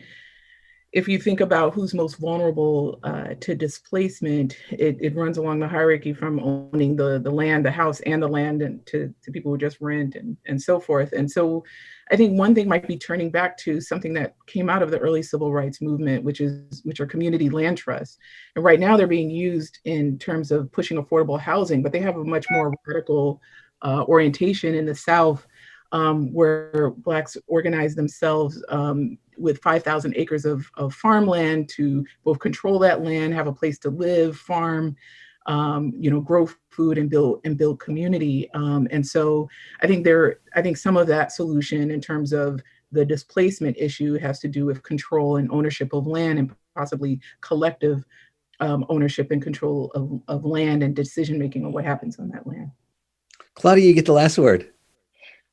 [SPEAKER 3] if you think about who's most vulnerable to displacement, it runs along the hierarchy from owning the land, the house and the land, and to people who just rent and so forth. And so I think one thing might be turning back to something that came out of the early civil rights movement, which are community land trusts. And right now they're being used in terms of pushing affordable housing, but they have a much more radical orientation in the South, where Blacks organize themselves with 5,000 acres of farmland to both control that land, have a place to live, farm, grow food and build community. And so I think some of that solution in terms of the displacement issue has to do with control and ownership of land, and possibly collective ownership and control of land and decision-making on what happens on that land.
[SPEAKER 2] Claudia, you get the last word.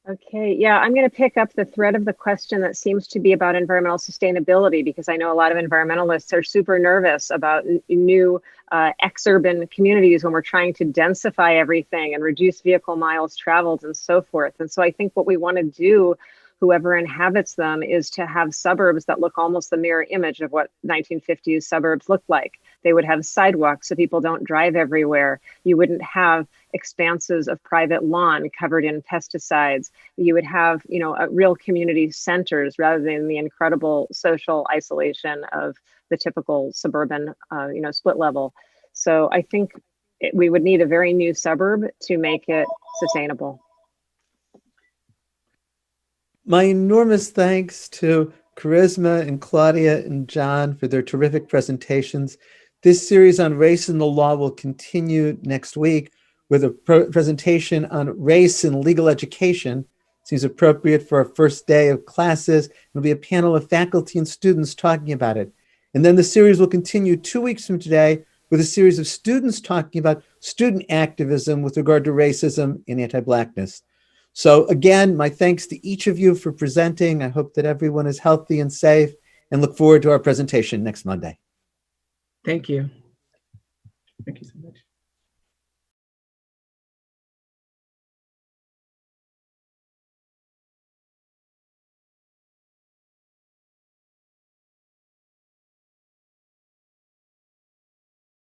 [SPEAKER 1] Okay, yeah, I'm going to pick up the thread of the question that seems to be about environmental sustainability, because I know a lot of environmentalists are super nervous about new exurban communities when we're trying to densify everything and reduce vehicle miles traveled and so forth. And so I think what we want to do, whoever inhabits them, is to have suburbs that look almost the mirror image of what 1950s suburbs looked like. They would have sidewalks so people don't drive everywhere. You wouldn't have expanses of private lawn covered in pesticides. You would have, real community centers rather than the incredible social isolation of the typical suburban, split level. So I think we would need a very new suburb to make it sustainable.
[SPEAKER 2] My enormous thanks to Charisma and Claudia and John for their terrific presentations. This series on race and the law will continue next week with a presentation on race and legal education. Seems appropriate for our first day of classes. It'll be a panel of faculty and students talking about it. And then the series will continue 2 weeks from today with a series of students talking about student activism with regard to racism and anti-Blackness. So again, my thanks to each of you for presenting. I hope that everyone is healthy and safe, and look forward to our presentation next Monday.
[SPEAKER 3] Thank you. Thank you so much.